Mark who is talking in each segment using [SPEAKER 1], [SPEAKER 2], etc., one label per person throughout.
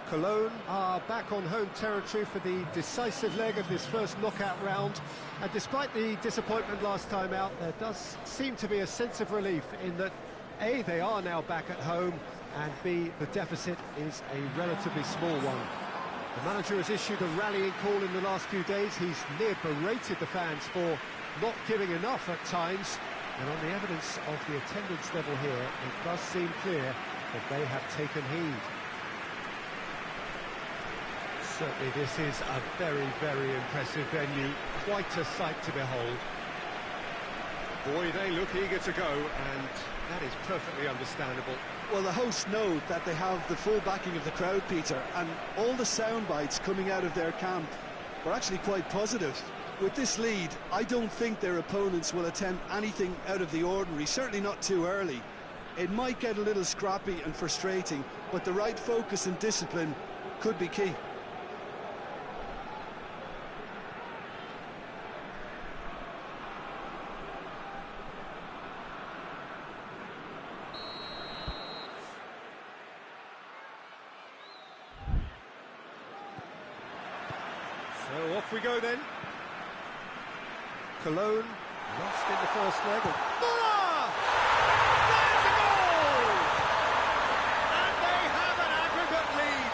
[SPEAKER 1] Cologne are back on home territory for the decisive leg of this first knockout round. And despite the disappointment last time out, there does seem to be a sense of relief in that, A, they are now back at home, and B, the deficit is a relatively small one. The manager has issued a rallying call in the last few days. He's near berated the fans for not giving enough at times. And on the evidence of the attendance level here, it does seem clear that they have taken heed. Certainly this is a very, very impressive venue, quite a sight to behold. Boy, they look eager to go, and that is perfectly understandable.
[SPEAKER 2] Well, the hosts know that they have the full backing of the crowd, Peter, and all the sound bites coming out of their camp were actually quite positive. With this lead, I don't think their opponents will attempt anything out of the ordinary, certainly not too early. It might get a little scrappy and frustrating, but the right focus and discipline could be key.
[SPEAKER 1] So off we go then. Cologne lost in the first leg. Müller! There's a goal! And they have an aggregate lead.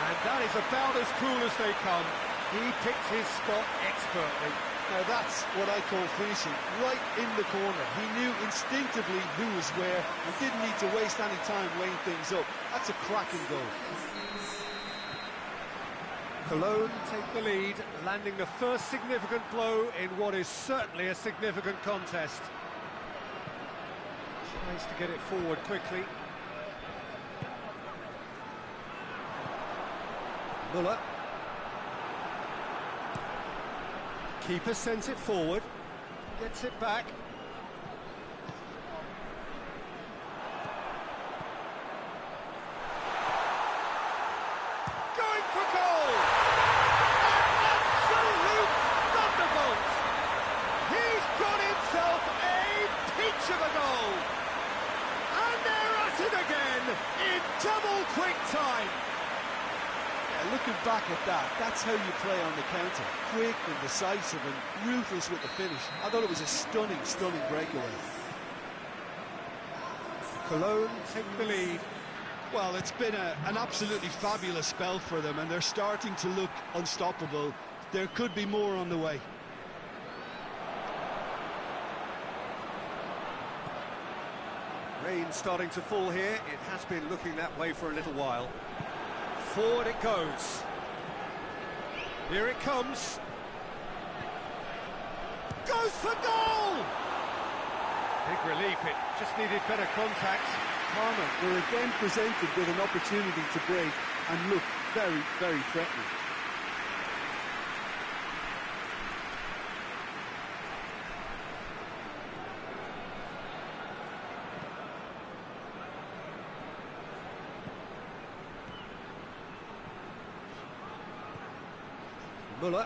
[SPEAKER 1] And that is about as cool as they come. He picked his spot expertly.
[SPEAKER 2] Now that's what I call finishing, right in the corner. He knew instinctively who was where and didn't need to waste any time weighing things up. That's a cracking goal.
[SPEAKER 1] Cologne take the lead, landing the first significant blow in what is certainly a significant contest. Tries to get it forward quickly. Müller. Keeper sends it forward, gets it back. Going for goal! An absolute thunderbolt! He's got himself a peach of a goal! And they're at it again in double quick time!
[SPEAKER 2] Looking back at that, that's how you play on the counter. Quick and decisive and ruthless with the finish. I thought it was a stunning, stunning breakaway.
[SPEAKER 1] Cologne take the lead.
[SPEAKER 2] Well, it's been an absolutely fabulous spell for them, and they're starting to look unstoppable. There could be more on the way.
[SPEAKER 1] Rain starting to fall here. It has been looking that way for a little while. Forward it goes. Here it comes. Goes for goal! Big relief, it just needed better contact.
[SPEAKER 2] PARMA were again presented with an opportunity to break and look very, very threatening.
[SPEAKER 1] Müller.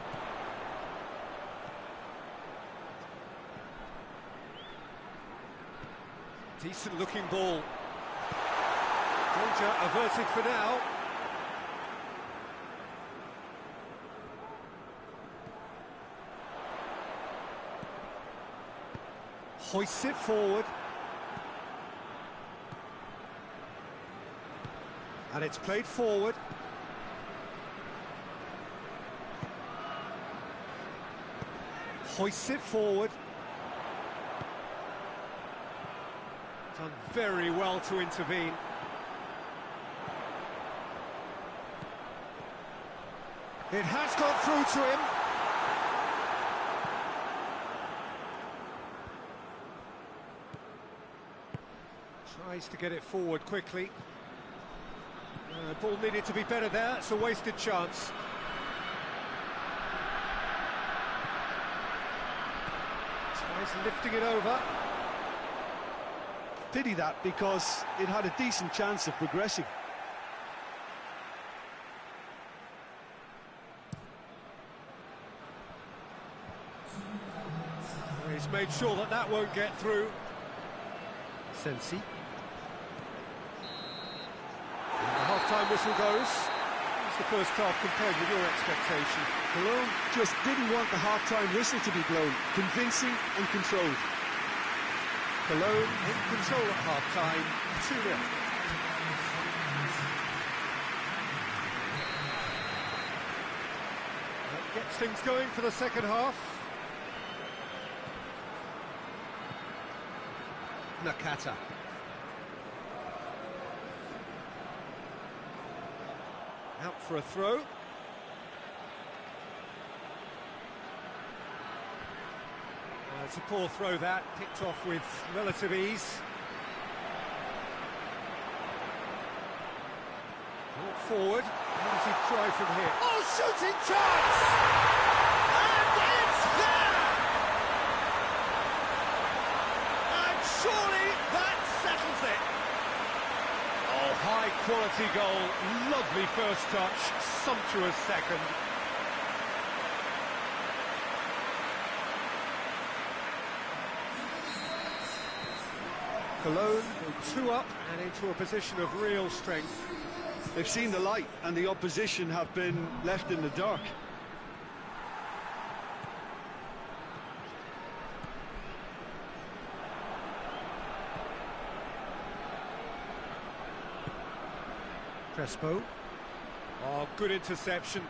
[SPEAKER 1] Decent looking ball. Danger averted for now. Hoists it forward. And it's played forward. Hoists it forward. Done very well to intervene. It has got through to him. Tries to get it forward quickly. Ball needed to be better there. It's a wasted chance. Lifting it over.
[SPEAKER 2] Pity that, because it had a decent chance of progressing.
[SPEAKER 1] He's made sure that that won't get through. Sensi. half-time whistle goes. How's the first half compared with your expectation?
[SPEAKER 2] Cologne just didn't want the half-time whistle to be blown. Convincing and controlled.
[SPEAKER 1] Cologne in control at half-time, 2-0. That gets things going for the second half. Nakata. Out for a throw. It's a poor throw that, picked off with relative ease. Brought forward, how does he try from here? Oh, shooting chance! And it's there! And surely that settles it! Oh, high quality goal, lovely first touch, sumptuous second. Cologne go 2 up and into a position of real strength.
[SPEAKER 2] They've seen the light and the opposition have been left in the dark.
[SPEAKER 1] Crespo. Oh, good interception.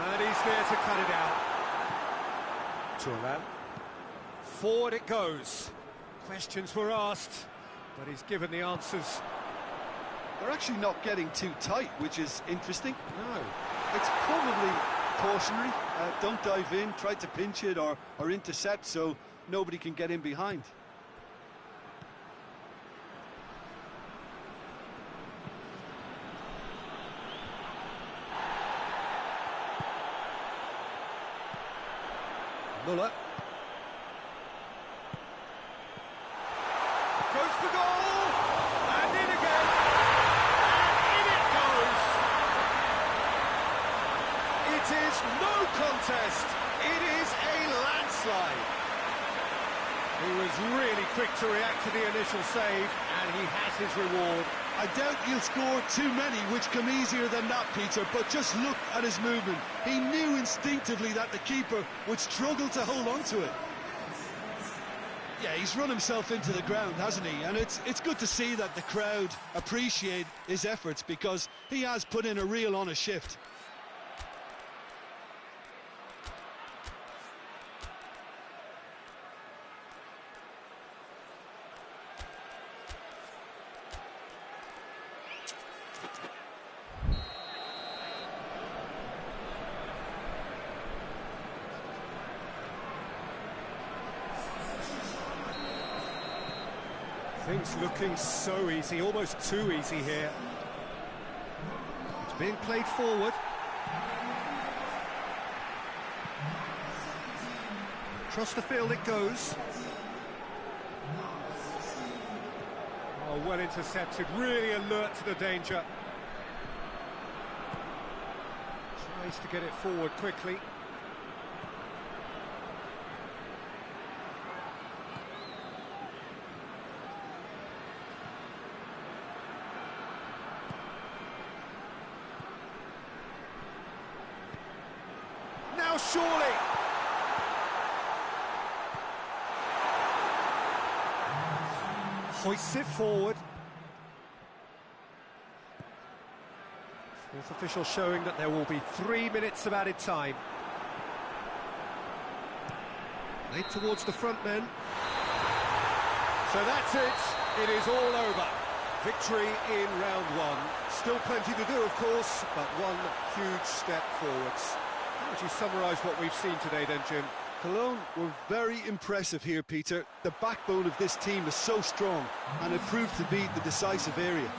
[SPEAKER 1] And he's there to cut it out. Torneo. Forward it goes. Questions were asked, but he's given the answers.
[SPEAKER 2] They're actually not getting too tight, which is interesting.
[SPEAKER 1] No.
[SPEAKER 2] It's probably cautionary. Don't dive in, try to pinch it or intercept so nobody can get in behind.
[SPEAKER 1] Muller. Goes for goal! And in again! And in it goes! It is no contest! It is a landslide! He was really quick to react to the initial save, and he has his reward.
[SPEAKER 2] I doubt he'll score too many, which come easier than that, Peter, but just look at his movement. He knew instinctively that the keeper would struggle to hold on to it. Yeah, he's run himself into the ground, hasn't he? And it's good to see that the crowd appreciate his efforts because he has put in a real honest shift.
[SPEAKER 1] Things looking so easy, almost too easy here. It's being played forward. Across the field it goes. Oh, well intercepted, really alert to the danger. Tries to get it forward quickly. Now surely! Hoists it forward. Fourth official showing that there will be 3 minutes of added time. Played towards the front men. So that's it. It is all over. Victory in round one. Still plenty to do, of course, but one huge step forwards. How would you summarise what we've seen today then, Jim?
[SPEAKER 2] Cologne were very impressive here, Peter. The backbone of this team is so strong, and it proved to be the decisive area.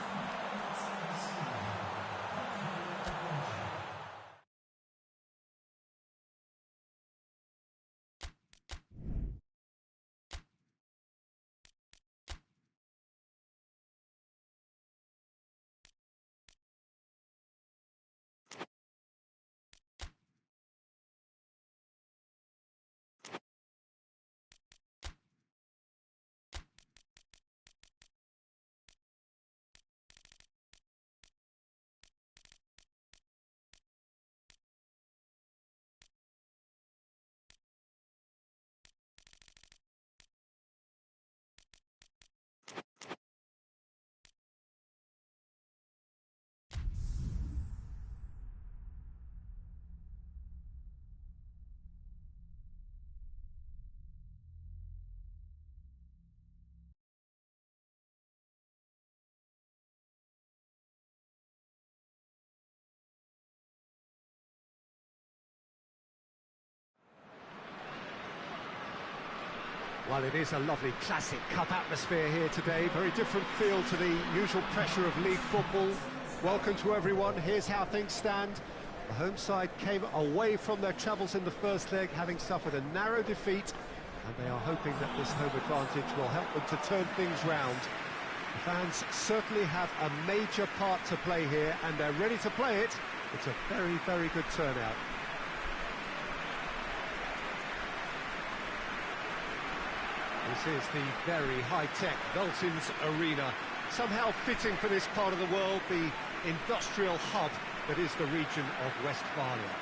[SPEAKER 1] Well, it is a lovely classic cup atmosphere here today. Very different feel to the usual pressure of league football. Welcome to everyone. Here's how things stand. The home side came away from their travels in the first leg, having suffered a narrow defeat, and they are hoping that this home advantage will help them to turn things round. The fans certainly have a major part to play here, and they're ready to play it. It's a very, very good turnout. This is the very high-tech Veltins Arena, somehow fitting for this part of the world, the industrial hub that is the region of Westphalia.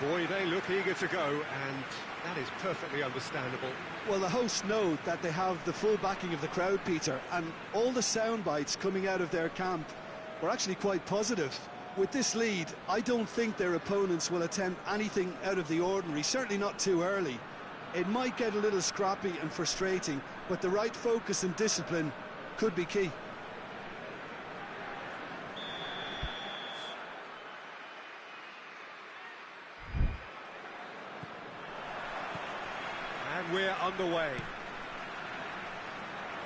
[SPEAKER 1] Boy, they look eager to go, and that is perfectly understandable.
[SPEAKER 2] Well, the hosts know that they have the full backing of the crowd, Peter, and all the sound bites coming out of their camp were actually quite positive. With this lead, I don't think their opponents will attempt anything out of the ordinary, certainly not too early. It might get a little scrappy and frustrating, but the right focus and discipline could be key.
[SPEAKER 1] And we're underway.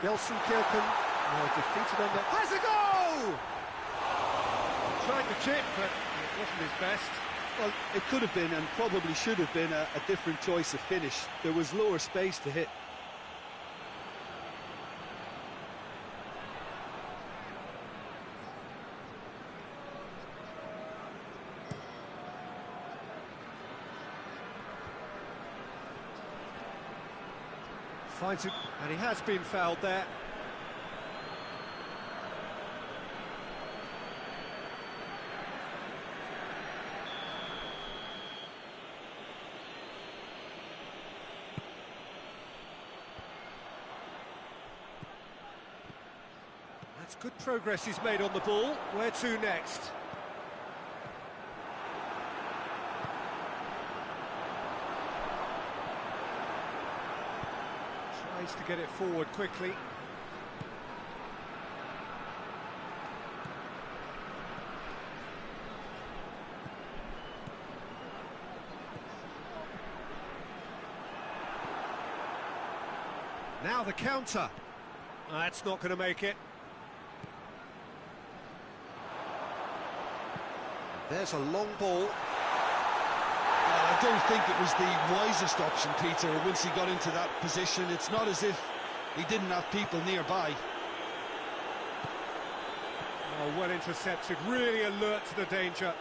[SPEAKER 1] Gelsenkirchen defeated on the... Has a goal! Tried to chip, but it wasn't his best.
[SPEAKER 2] Well, it could have been, and probably should have been, a different choice of finish. There was lower space to hit.
[SPEAKER 1] Finds it, and he has been fouled there. That's good progress he's made on the ball. Where to next? Tries to get it forward quickly. Now the counter. That's not going to make it. There's a long ball.
[SPEAKER 2] I don't think it was the wisest option, Peter, once he got into that position. It's not as if he didn't have people nearby.
[SPEAKER 1] Oh, well intercepted, really alert to the danger.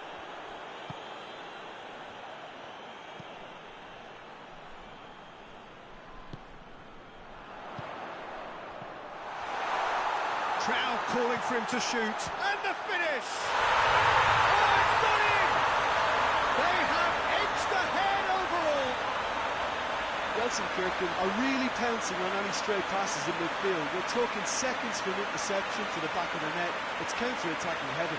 [SPEAKER 1] Crowd calling for him to shoot, and the finish!
[SPEAKER 2] Gelsenkirchen are really pouncing on any stray passes in midfield. We're talking seconds from interception to the back of the net. It's counter-attacking heaven.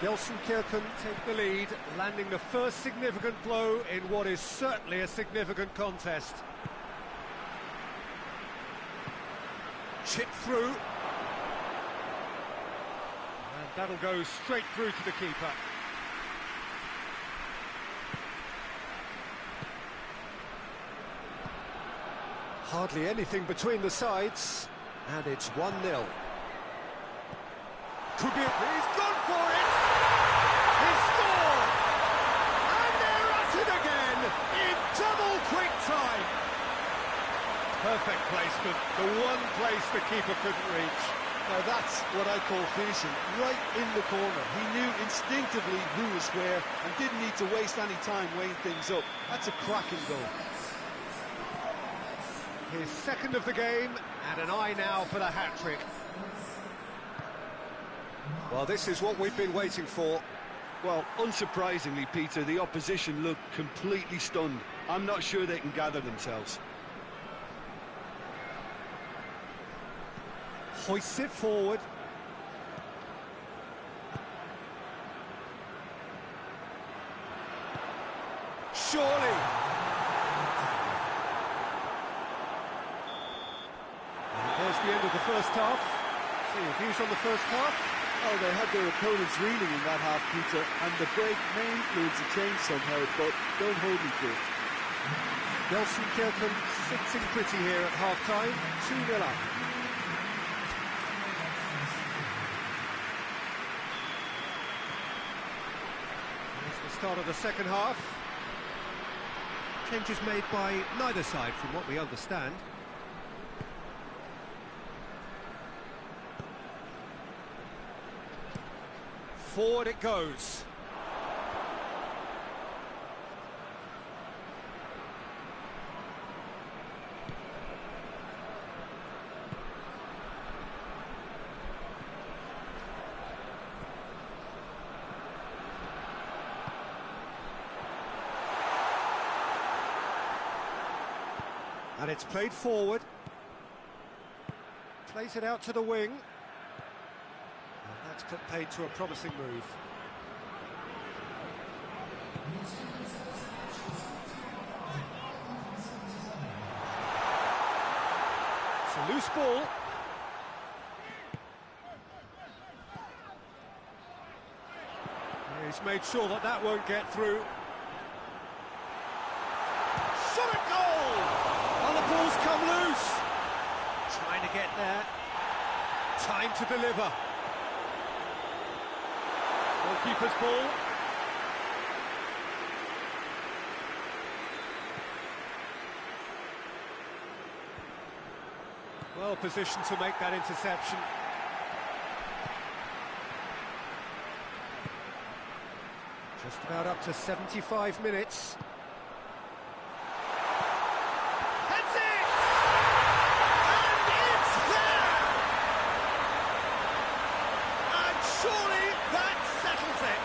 [SPEAKER 1] Gelsenkirchen take the lead, landing the first significant blow in what is certainly a significant contest. Chip through. And that'll go straight through to the keeper. Hardly anything between the sides, and it's 1-0. Could be... He's gone for it! He's scored! And they're at it again in double quick time! Perfect placement, the one place the keeper couldn't reach.
[SPEAKER 2] Now that's what I call finishing, right in the corner. He knew instinctively who was where and didn't need to waste any time weighing things up. That's a cracking goal.
[SPEAKER 1] His second of the game, and an eye now for the hat-trick. Well, this is what we've been waiting for.
[SPEAKER 2] Well, unsurprisingly, Peter, the opposition look completely stunned. I'm not sure they can gather themselves.
[SPEAKER 1] Hoists it forward. Surely! There's the end of the first half. See your views on the first half.
[SPEAKER 2] Oh, they had their opponents reeling in that half, Peter, and the break may influence a change somehow, but don't hold me to it.
[SPEAKER 1] Gelsenkirchen sitting pretty here at half-time, 2-0 up. Here's the start of the second half. Changes made by neither side, from what we understand. Forward it goes. And it's played forward. Plays it out to the wing. And that's put paid to a promising move. It's a loose ball. He's made sure that that won't get through. Shot at goal! And the ball's come loose. Trying to get there. Time to deliver. Goalkeeper's ball. Well positioned to make that interception. Just about up to 75 minutes. Heads it! And it's there! And surely that settles it.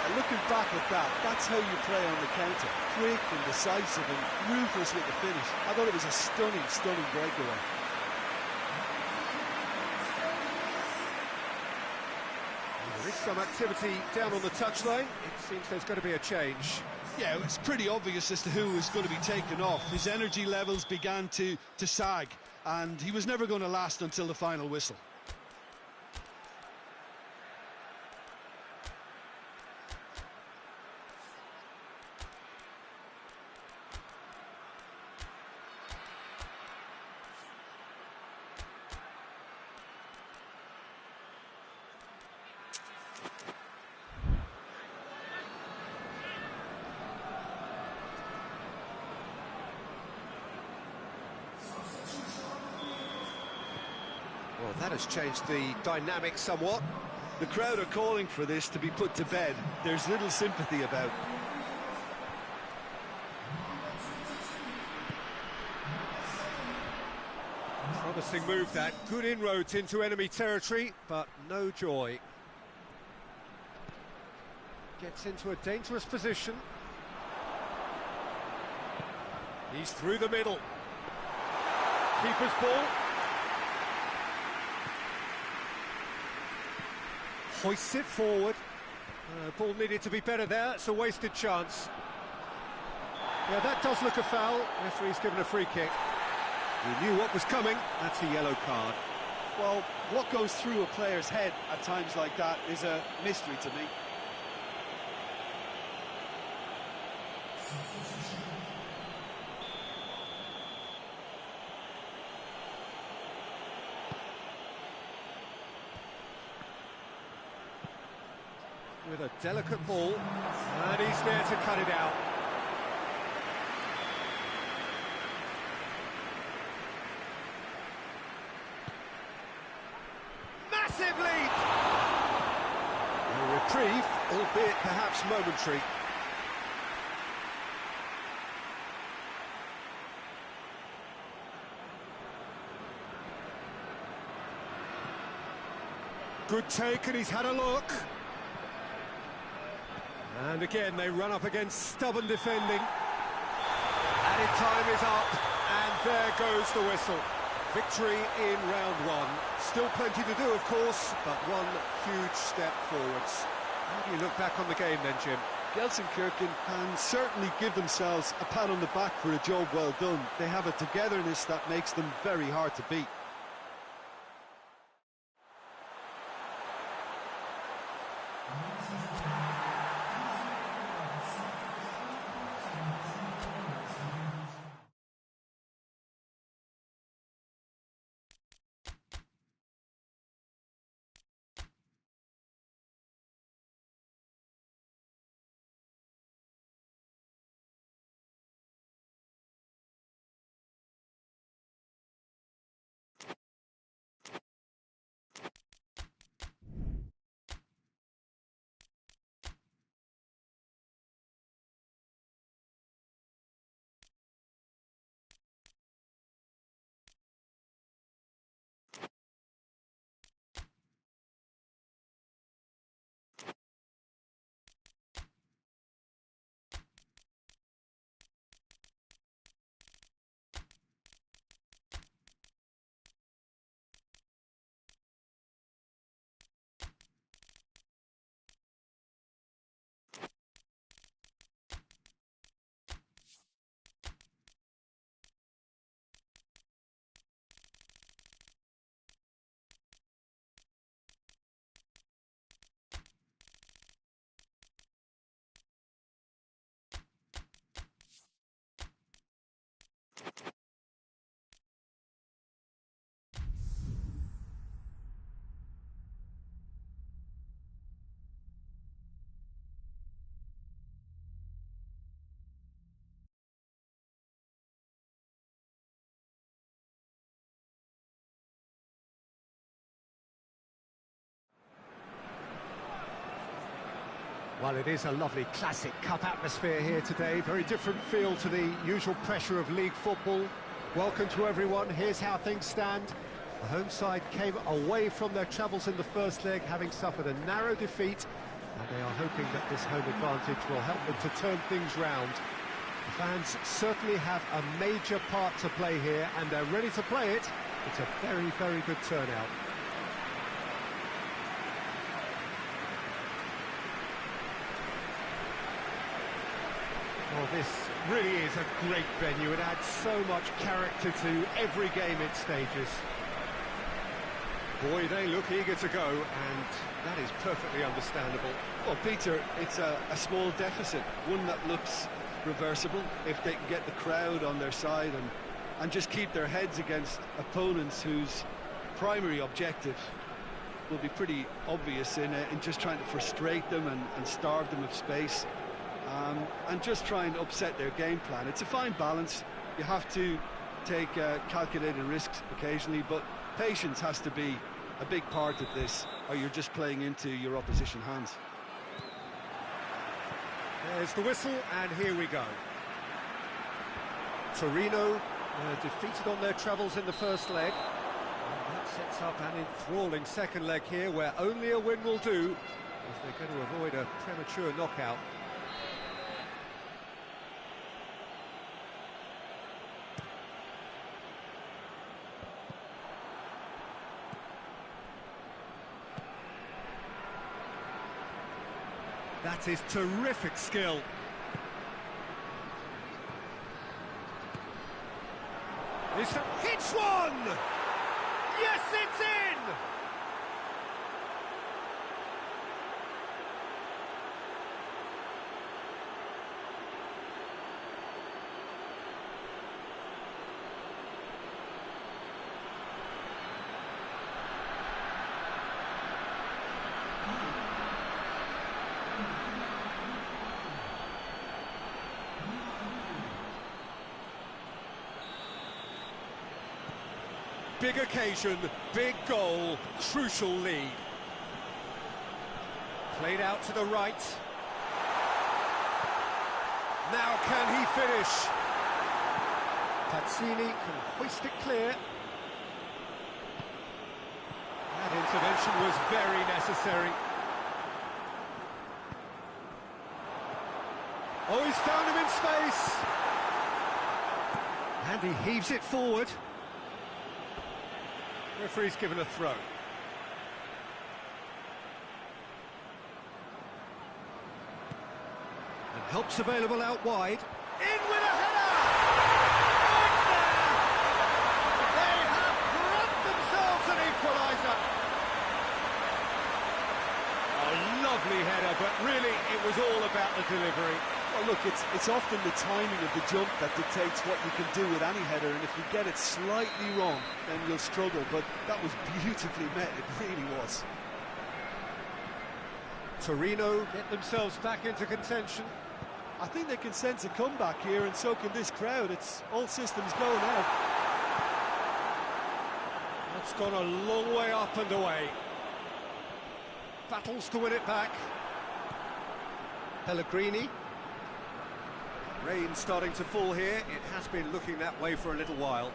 [SPEAKER 2] And looking back at that, that's how you play on the counter. Quick and decisive and ruthless with the finish. I thought it was a stunning, stunning breakaway.
[SPEAKER 1] There is some activity down on the touchline. It seems there's going to be a change.
[SPEAKER 2] Yeah, it's pretty obvious as to who was going to be taken off. His energy levels began to sag, and he was never going to last until the final whistle.
[SPEAKER 1] Well, that has changed the dynamic somewhat.
[SPEAKER 2] The crowd are calling for this to be put to bed. There's little sympathy about.
[SPEAKER 1] Promising move that. Good inroads into enemy territory, but no joy. Gets into a dangerous position. He's through the middle. Keeper's ball. Hoists it forward. Ball needed to be better there. It's a wasted chance. Yeah, that does look a foul. Referee's given a free kick. He knew what was coming. That's a yellow card.
[SPEAKER 2] Well, what goes through a player's head at times like that is a mystery to me.
[SPEAKER 1] With a delicate ball, and he's there to cut it out. Massive leap! A reprieve, albeit perhaps momentary. Good take, and he's had a look. And again, they run up against stubborn defending. Added time is up, and there goes the whistle. Victory in round one. Still plenty to do, of course, but one huge step forwards. How do you look back on the game then, Jim?
[SPEAKER 2] Gelsenkirchen can certainly give themselves a pat on the back for a job well done. They have a togetherness that makes them very hard to beat.
[SPEAKER 1] Well, it is a lovely classic cup atmosphere here today. Very different feel to the usual pressure of league football. Welcome to everyone. Here's how things stand. The home side came away from their travels in the first leg, having suffered a narrow defeat, and they are hoping that this home advantage will help them to turn things round. The fans certainly have a major part to play here, and they're ready to play it. It's a very, very good turnout. Well, this really is a great venue. It adds so much character to every game it stages. Boy, they look eager to go, and that is perfectly understandable.
[SPEAKER 2] Well, Peter, it's a small deficit, one that looks reversible if they can get the crowd on their side and just keep their heads against opponents whose primary objective will be pretty obvious in just trying to frustrate them and starve them of space. And just try and upset their game plan. It's a fine balance. You have to take calculated risks occasionally, but patience has to be a big part of this, or you're just playing into your opposition hands.
[SPEAKER 1] There's the whistle, and here we go. Torneo defeated on their travels in the first leg. And that sets up an enthralling second leg here, where only a win will do if they're going to avoid a premature knockout. That is terrific skill. Hits one! Yes, it's in! Big occasion, big goal, crucial lead. Played out to the right. Now can he finish? Pazzini can hoist it clear. That intervention was very necessary. Oh, he's found him in space. And he heaves it forward. Referee's given a throw. And help's available out wide. In with a header! It's there! They have grabbed themselves an equaliser. A lovely header, but really it was all about the delivery.
[SPEAKER 2] Well, look, it's often the timing of the jump that dictates what you can do with any header, and if you get it slightly wrong, then you'll struggle, but that was beautifully met, it really was.
[SPEAKER 1] Torneo get themselves back into contention.
[SPEAKER 2] I think they can sense a comeback here, and so can this crowd. It's all systems go now.
[SPEAKER 1] That's gone a long way up and away. Battles to win it back. Pellegrini. Rain starting to fall here. It has been looking that way for a little while.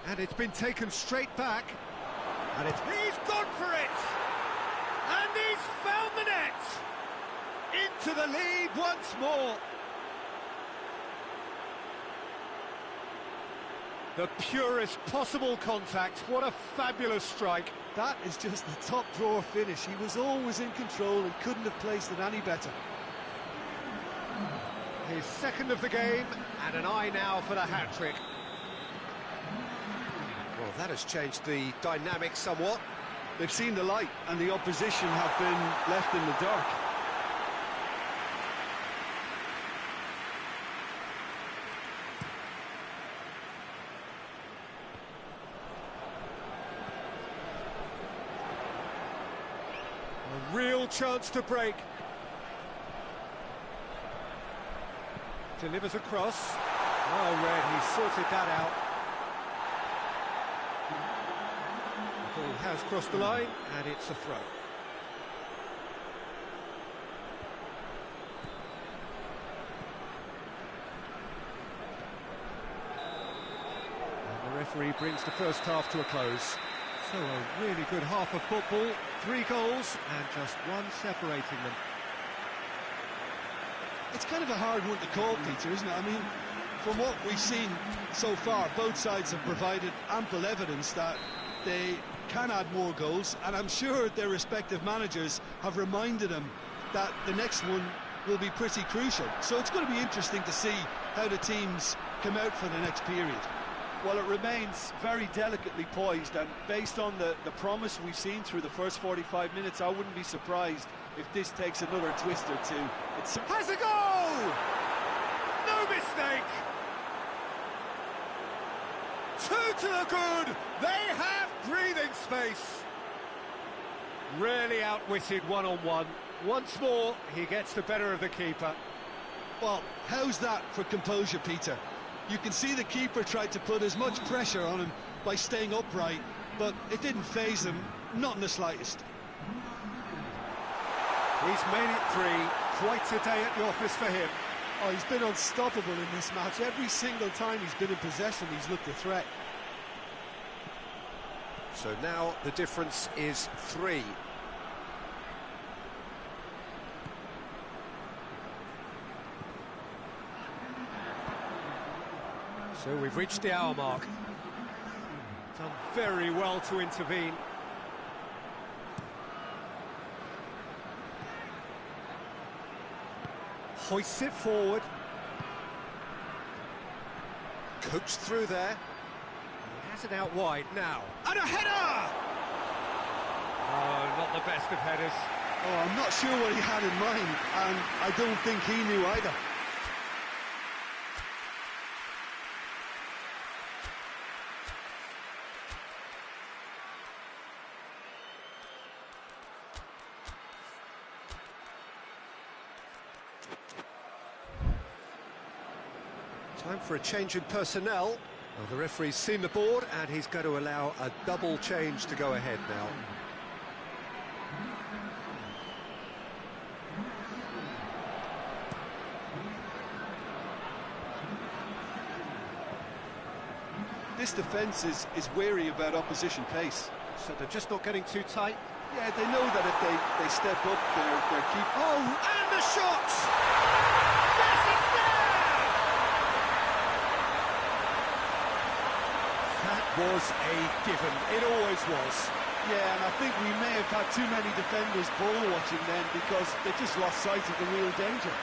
[SPEAKER 1] And it's been taken straight back. And he's gone for it! And he's found the net! Into the lead once more. The purest possible contact. What a fabulous strike.
[SPEAKER 2] That is just the top drawer finish. He was always in control and couldn't have placed it any better.
[SPEAKER 1] His second of the game, and an eye now for the hat-trick. Well, that has changed the dynamic somewhat.
[SPEAKER 2] They've seen the light, and the opposition have been left in the dark.
[SPEAKER 1] A real chance to break. delivers across. Well read, he's sorted that out. The ball has crossed the line, and it's a throw. And the referee brings the first half to a close. So a really good half of football, 3 goals, and just one separating them.
[SPEAKER 2] It's kind of a hard one to call, Peter, isn't it? I mean, from what we've seen so far, both sides have provided ample evidence that they can add more goals, and I'm sure their respective managers have reminded them that the next one will be pretty crucial. So it's going to be interesting to see how the teams come out for the next period.
[SPEAKER 3] Well, it remains very delicately poised, and based on the promise we've seen through the first 45 minutes, I wouldn't be surprised if this takes another twist or two.
[SPEAKER 1] Has a goal! No mistake! 2 to the good! They have breathing space! Really outwitted one-on-one. Once more, he gets the better of the keeper.
[SPEAKER 2] Well, how's that for composure, Peter? You can see the keeper tried to put as much pressure on him by staying upright, but it didn't faze him, not in the slightest.
[SPEAKER 1] He's made it 3. Quite a day at the office for him.
[SPEAKER 2] Oh, he's been unstoppable in this match. Every single time he's been in possession, he's looked a threat.
[SPEAKER 1] So now the difference is 3. So we've reached the hour mark. Done very well to intervene. Hoists it forward. Coaxed through there. He has it out wide now. And a header! Oh, not the best of headers.
[SPEAKER 2] Oh, I'm not sure what he had in mind, and I don't think he knew either.
[SPEAKER 1] Time for a change in personnel. Well, the referee's seen the board, and he's going to allow a double change to go ahead now.
[SPEAKER 2] This defence is wary about opposition pace.
[SPEAKER 1] So they're just not getting too tight.
[SPEAKER 2] Yeah, they know that if they step up, they're keep.
[SPEAKER 1] Oh, and the shot! Yes, it's there! That was a given. It always was.
[SPEAKER 2] Yeah, and I think we may have had too many defenders ball watching then because they just lost sight of the real danger.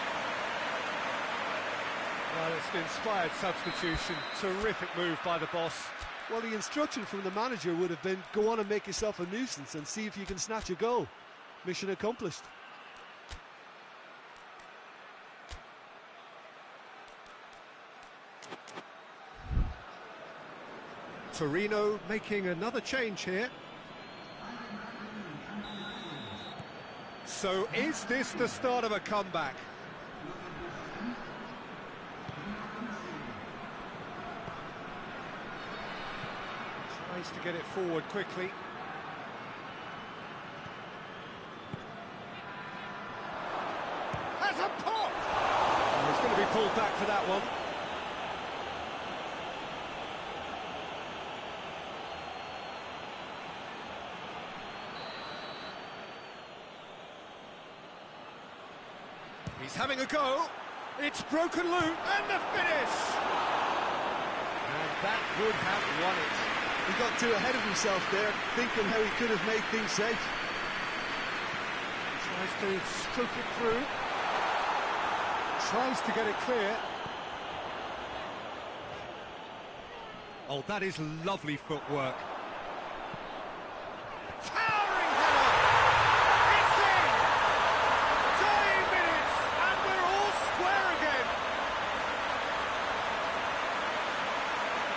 [SPEAKER 1] Well, it's an inspired substitution. Terrific move by the boss.
[SPEAKER 2] Well, the instruction from the manager would have been, go on and make yourself a nuisance and see if you can snatch a goal. Mission accomplished.
[SPEAKER 1] Torneo making another change here. So is this the start of a comeback? Tries to get it forward quickly. Has a pop! Oh, he's going to be pulled back for that one. He's having a go. It's broken loose, and the finish! And that would have won it.
[SPEAKER 2] He got too ahead of himself there, thinking how he could have made things safe.
[SPEAKER 1] Tries to stroke it through. Tries to get it clear. Oh, that is lovely footwork. Towering header! It's in! Dying minutes, and we're all square again.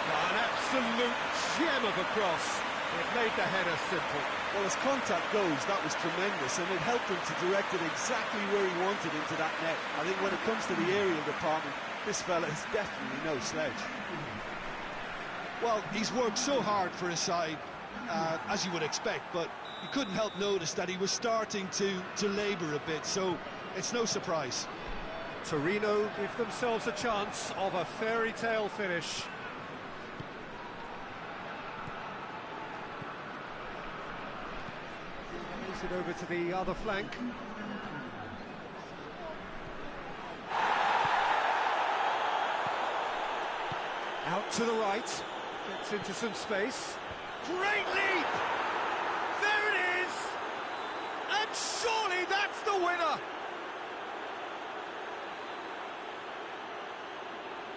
[SPEAKER 1] An absolute gem of a cross. It made the header simple.
[SPEAKER 2] Well, as contact goes, that was tremendous, and it helped him to direct it exactly where he wanted into that net. I think when it comes to the aerial department,
[SPEAKER 3] This fella is definitely no slouch.
[SPEAKER 2] Well, he's worked so hard for his side, as you would expect, but you couldn't help notice that he was starting to labour a bit, so it's no surprise.
[SPEAKER 1] Torneo give themselves a chance of a fairy tale finish. Moves it over to the other flank. Out to the right, gets into some space. Great leap! There it is! And surely that's the winner!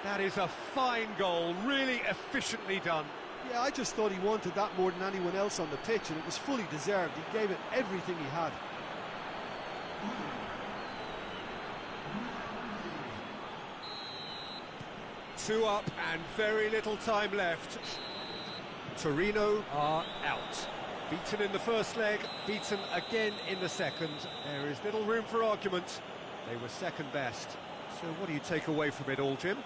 [SPEAKER 1] That is a fine goal, really efficiently done.
[SPEAKER 2] Yeah, I just thought he wanted that more than anyone else on the pitch, and it was fully deserved. He gave it everything he had.
[SPEAKER 1] Two up and very little time left. Torneo are out. Beaten in the first leg, beaten again in the second. There is little room for argument. They were second best. So what do you take away from it all, Jim?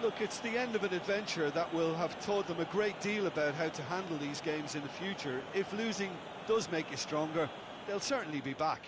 [SPEAKER 3] Look, it's the end of an adventure that will have taught them a great deal about how to handle these games in the future. If losing does make you stronger, they'll certainly be back.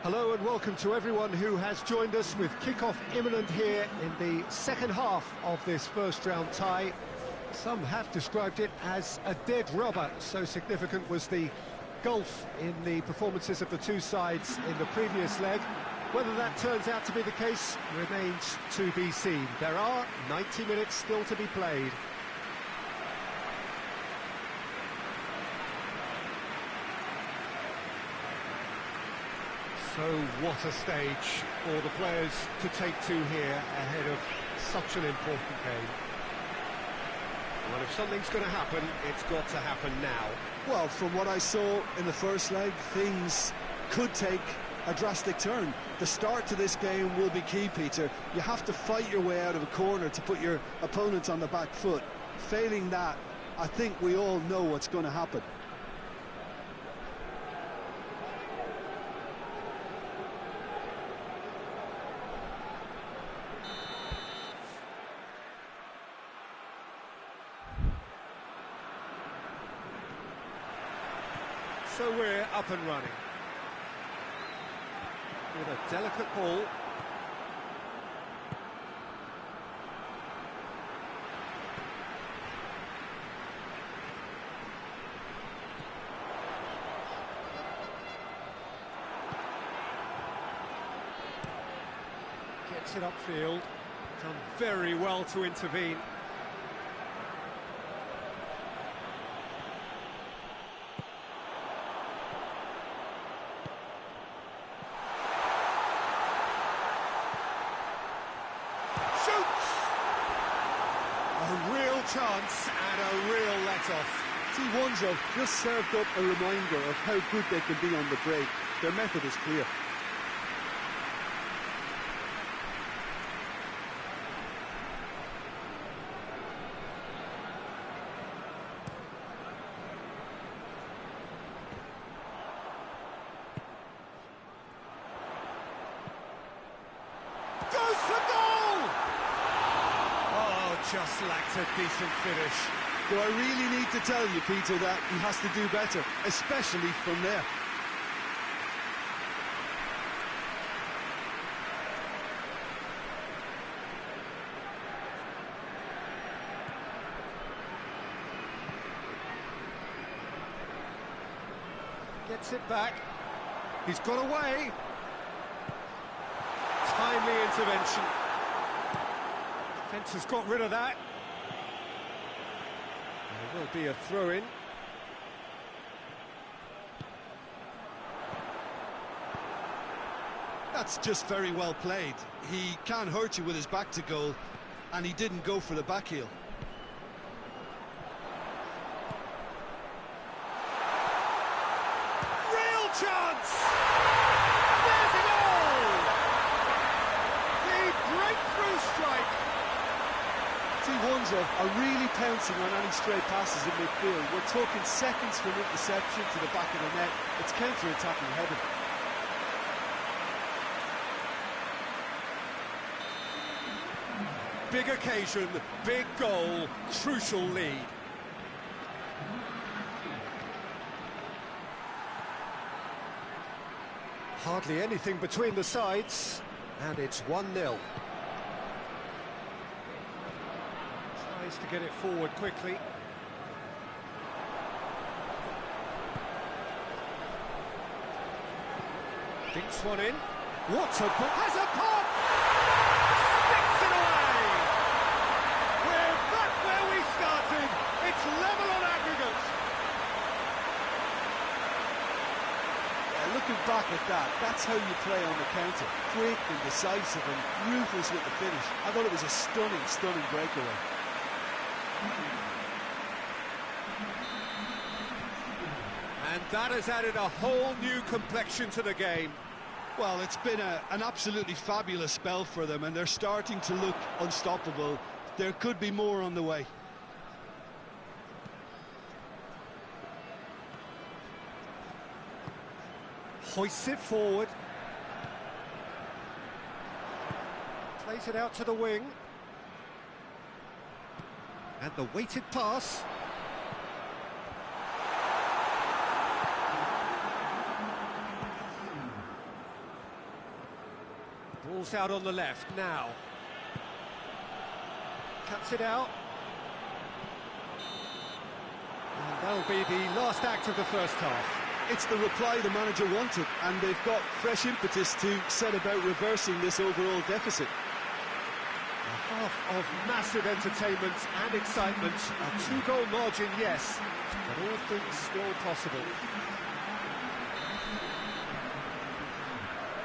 [SPEAKER 1] Hello and welcome to everyone who has joined us with kick-off imminent here in the second half of this first round tie. Some have described it as a dead rubber, so significant was the gulf in the performances of the two sides in the previous leg. Whether that turns out to be the case remains to be seen. There are 90 minutes still to be played. So what a stage for the players to take to here ahead of such an important game. Well, if something's going to happen, it's got to happen now.
[SPEAKER 2] Well, from what I saw in the first leg, things could take a drastic turn. The start to this game will be key, Peter. You have to fight your way out of a corner to put your opponents on the back foot. Failing that, I think we all know what's going to happen.
[SPEAKER 1] So we're up and running. With a delicate ball. Gets it upfield. Done very well to intervene. A real chance and a real let-off.
[SPEAKER 2] T1s have just served up a reminder of how good they can be on the break. Their method is clear.
[SPEAKER 1] just lacked a decent finish.
[SPEAKER 2] Do I really need to tell you, Peter, that he has to do better, especially from there?
[SPEAKER 1] Gets it back. He's got away. Timely intervention. Defence has got rid of that. There will be a throw-in.
[SPEAKER 2] That's just very well played. He can't hurt you with his back to goal, and he didn't go for the back heel.
[SPEAKER 1] Chance! There's a goal! The breakthrough strike!
[SPEAKER 2] T1s are really pouncing on any stray passes in midfield. We're talking seconds from interception to the back of the net. It's counter-attacking heaven.
[SPEAKER 1] Big occasion, big goal, crucial lead. Hardly anything between the sides, and it's 1-0. Tries to get it forward quickly. Dinks one in. What a ball! Has a pop! Sticks it away! We're back where we started. It's level on aggregate.
[SPEAKER 2] Looking back at that, that's how you play on the counter. Quick and decisive and ruthless with the finish. I thought it was a stunning, stunning breakaway.
[SPEAKER 1] And that has added a whole new complexion to the game.
[SPEAKER 2] Well, it's been an absolutely fabulous spell for them, and they're starting to look unstoppable. There could be more on the way.
[SPEAKER 1] Hoists it forward. Plays it out to the wing. And the weighted pass. Ball's out on the left now. Cuts it out. And that'll be the last act of the first half.
[SPEAKER 2] It's the reply the manager wanted, and they've got fresh impetus to set about reversing this overall deficit.
[SPEAKER 1] A half of massive entertainment and excitement. A two-goal margin, yes, but all things still possible.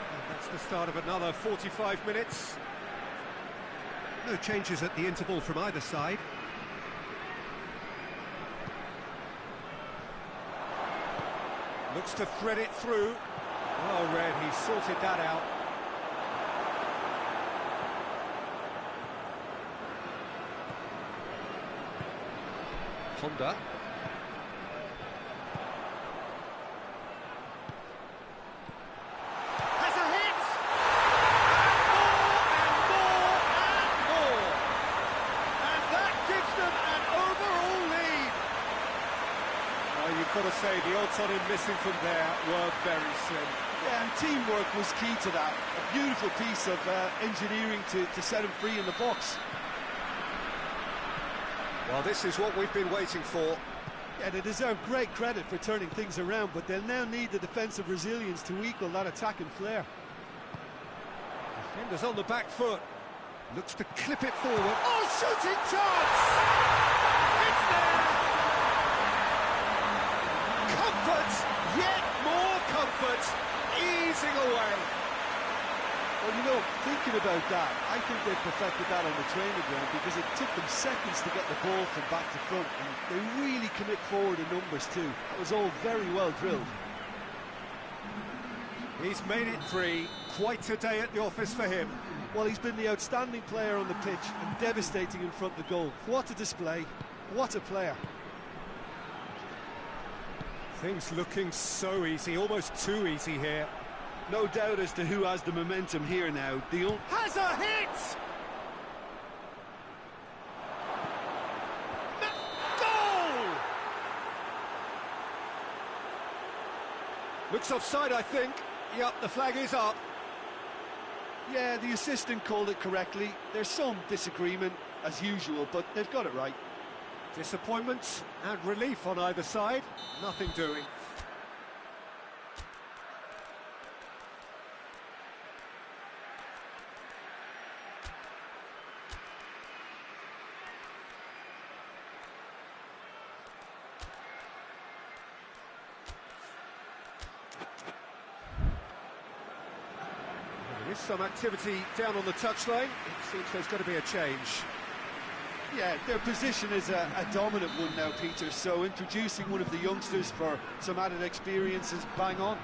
[SPEAKER 1] And that's the start of another 45 minutes. No changes at the interval from either side. Looks to thread it through. Well read, he sorted that out. Honda. Has a hit! And more! And that gives them an overall lead. You've got to say, the odds on him missing from there were very slim.
[SPEAKER 2] Yeah, and teamwork was key to that. A beautiful piece of engineering to set him free in the box.
[SPEAKER 1] Well, this is what we've been waiting for.
[SPEAKER 2] Yeah, they deserve great credit for turning things around, but they'll now need the defensive resilience to equal that attacking flair.
[SPEAKER 1] Defender's on the back foot. Looks to clip it forward. Oh, shooting chance! It's there! Comfort! Yet more comfort! Easing away.
[SPEAKER 2] Well, you know, thinking about that, I think they perfected that on the training ground because it took them seconds to get the ball from back to front, and they really commit forward in numbers too. That was all very well drilled.
[SPEAKER 1] He's made it three. Quite a day at the office for him.
[SPEAKER 2] Well, he's been the outstanding player on the pitch and devastating in front of the goal. What a display. What a player.
[SPEAKER 1] Things looking so easy, almost too easy here.
[SPEAKER 2] No doubt as to who has the momentum here now.
[SPEAKER 1] Has a hit! Looks offside, I think. Yep, the flag is up.
[SPEAKER 3] Yeah, the assistant called it correctly. There's some disagreement, as usual, but they've got it right.
[SPEAKER 1] Disappointment and relief on either side. Nothing doing. There is some activity down on the touchline. It seems there's going to be a change.
[SPEAKER 3] Yeah, their position is a dominant one now, Peter, so introducing one of the youngsters for some added experience is bang on.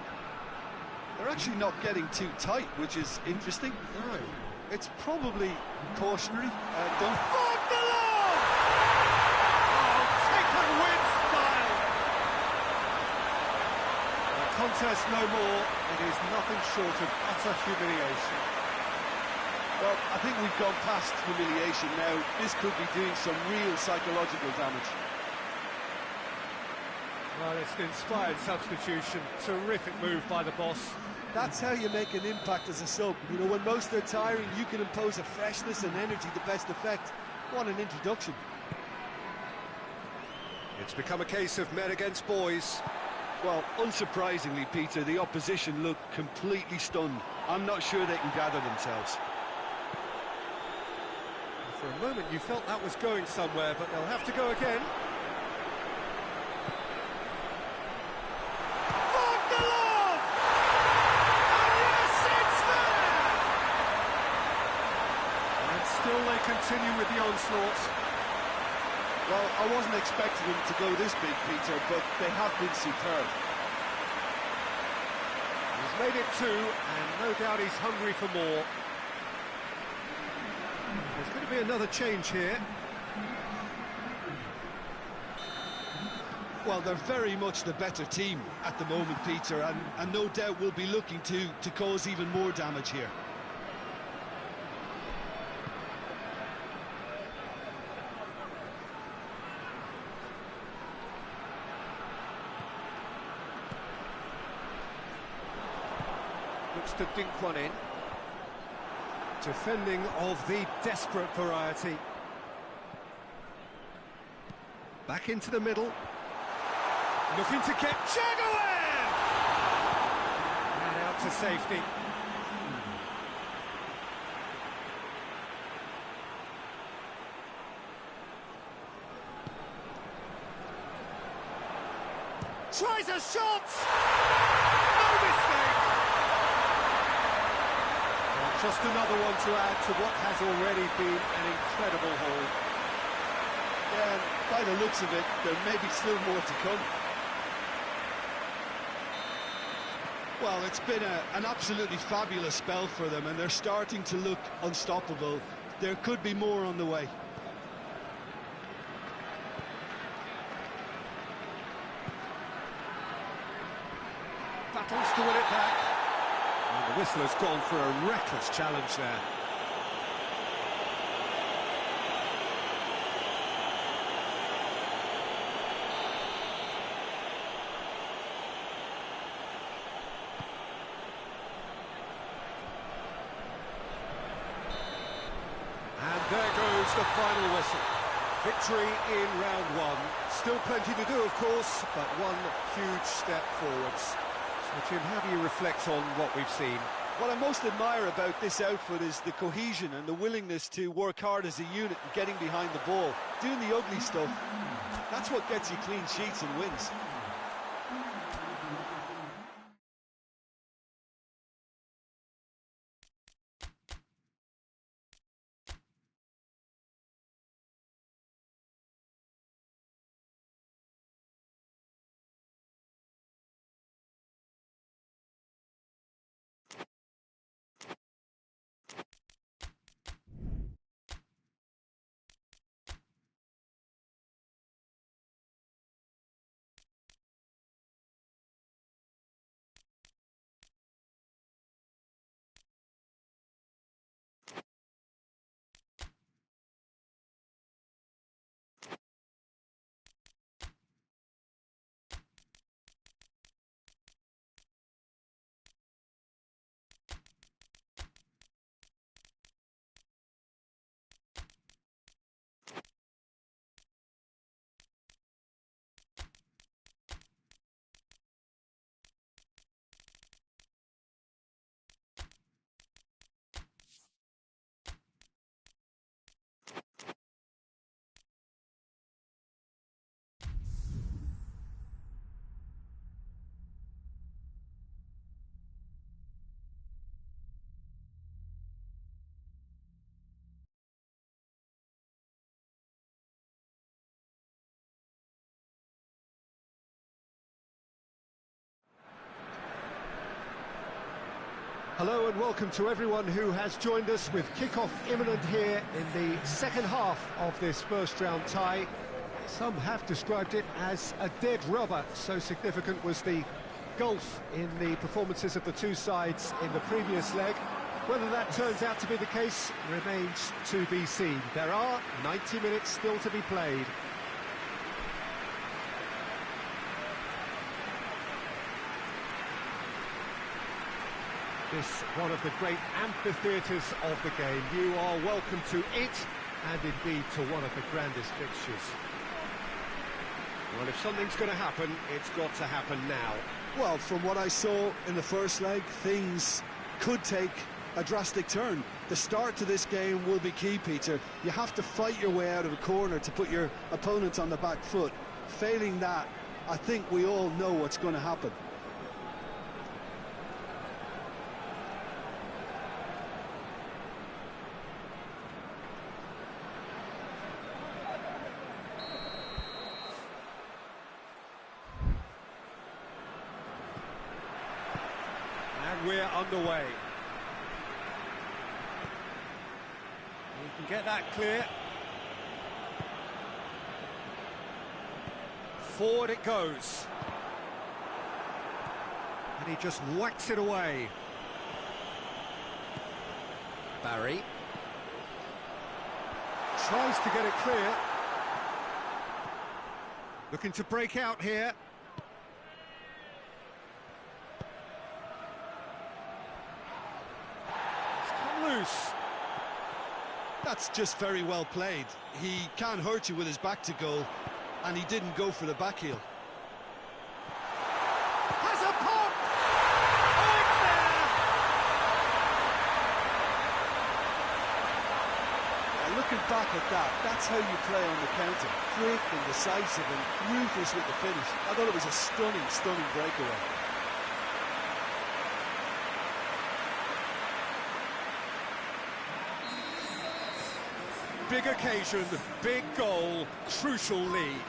[SPEAKER 3] They're actually not getting too tight, which is interesting.
[SPEAKER 1] No.
[SPEAKER 3] It's probably cautionary. Don't...
[SPEAKER 1] Taken with style! A contest no more. It is nothing short of utter humiliation.
[SPEAKER 3] Well, I think we've gone past humiliation now. This could be doing some real psychological damage.
[SPEAKER 1] Well, it's an inspired substitution. Terrific move by the boss.
[SPEAKER 2] That's how you make an impact as a sub. You know, when most are tiring, you can impose a freshness and energy to best effect. What an introduction.
[SPEAKER 1] It's become a case of men against boys.
[SPEAKER 3] Well, unsurprisingly, Peter, the opposition look completely stunned. I'm not sure they can gather themselves.
[SPEAKER 1] For a moment you felt that was going somewhere, but they'll have to go again. And still they continue with the onslaught.
[SPEAKER 3] Well, I wasn't expecting them to go this big, Peter, but they have been superb.
[SPEAKER 1] He's made it two, and no doubt he's hungry for more. There's going to be another change here.
[SPEAKER 2] Well, they're very much the better team at the moment, Peter, and no doubt will be looking to cause even more damage here.
[SPEAKER 1] Looks to dink one in. Defending of the desperate variety. Back into the middle. Looking to get Jagoev! And out to safety. Tries a shot! No mistake! Just another one to add to what has already been an incredible haul.
[SPEAKER 3] Yeah, and by the looks of it, there may be still more to come.
[SPEAKER 2] Well, it's been an absolutely fabulous spell for them, and they're starting to look unstoppable. There could be more on the way.
[SPEAKER 1] Battles to win it back. And the whistle has gone for a reckless challenge there. And there goes the final whistle. Victory in round one. Still plenty to do, of course, but one huge step forwards. So, Jim, how do you reflect on what we've seen?
[SPEAKER 3] What I most admire about this outfit is the cohesion and the willingness to work hard as a unit and getting behind the ball. Doing the ugly stuff, that's what gets you clean sheets and wins.
[SPEAKER 1] Hello and welcome to everyone who has joined us with kick-off imminent here in the second half of this first round tie. Some have described it as a dead rubber, so significant was the gulf in the performances of the two sides in the previous leg. Whether that turns out to be the case remains to be seen. There are 90 minutes still to be played. This one of the great amphitheatres of the game. You are welcome to it, and indeed to one of the grandest fixtures. Well, if something's going to happen, it's got to happen now.
[SPEAKER 2] Well, from what I saw in the first leg, things could take a drastic turn. The start to this game will be key, Peter. You have to fight your way out of a corner to put your opponent on the back foot. Failing that, I think we all know what's going to happen.
[SPEAKER 1] We're underway. You can get that clear. Forward it goes. And he just whacks it away. Barry. Tries to get it clear. Looking to break out here. Loose.
[SPEAKER 2] That's just very well played. He can't hurt you with his back to goal, and he didn't go for the back heel.
[SPEAKER 1] Has a pop! Oh, it's there!
[SPEAKER 3] Now, looking back at that, that's how you play on the counter. Quick and decisive and ruthless with the finish. I thought it was a stunning, stunning breakaway.
[SPEAKER 1] Big occasion, big goal, crucial lead.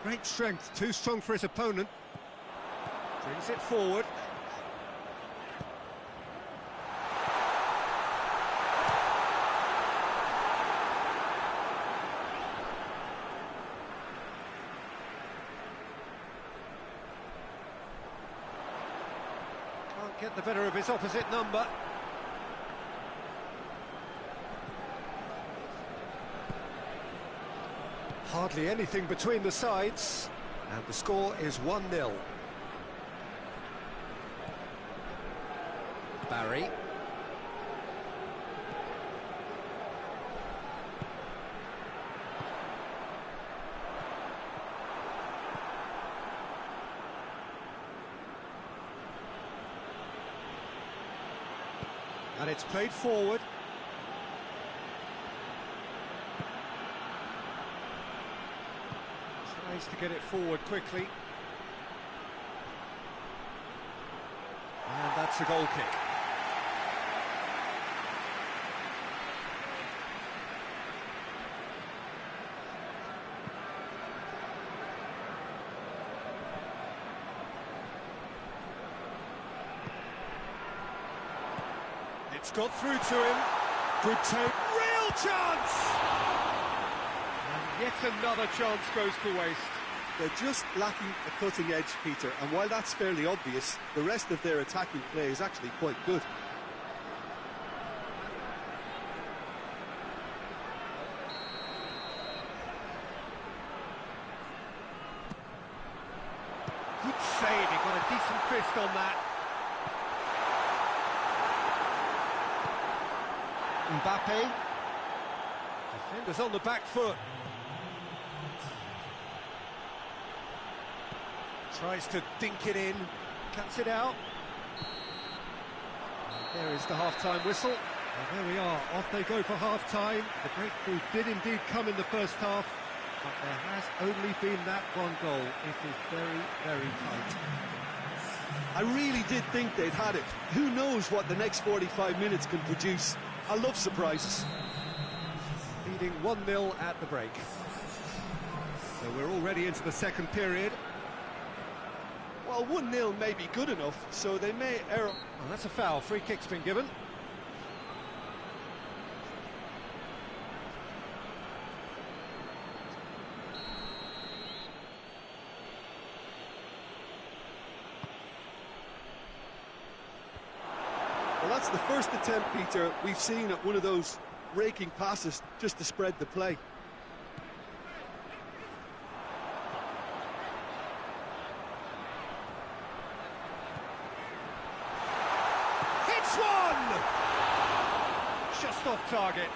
[SPEAKER 1] Great strength, too strong for his opponent. Brings it forward. Get the better of his opposite number. Hardly anything between the sides, and the score is 1-0. Barry. And it's played forward. Tries to get it forward quickly. And that's a goal kick. It's got through to him. Good take. Real chance! And yet another chance goes to waste.
[SPEAKER 2] They're just lacking a cutting edge, Peter, and while that's fairly obvious, the rest of their attacking play is actually quite good.
[SPEAKER 1] Good save, he got a decent fist on that. Mbappe. Defenders on the back foot. Tries to dink it in. Cuts it out. And there is the half-time whistle. And there we are, off they go for half-time. The breakthrough did indeed come in the first half, but there has only been that one goal. It is very, very tight.
[SPEAKER 2] I really did think they'd had it. Who knows what the next 45 minutes can produce? I love surprises.
[SPEAKER 1] Leading 1-0 at the break. So we're already into the second period.
[SPEAKER 2] Well, 1-0 may be good enough, so they may err.
[SPEAKER 1] Well, that's a foul. Free kick's been given.
[SPEAKER 2] Well, that's the first attempt, Peter, we've seen at one of those raking passes just to spread the play.
[SPEAKER 1] Hits one! Just off target.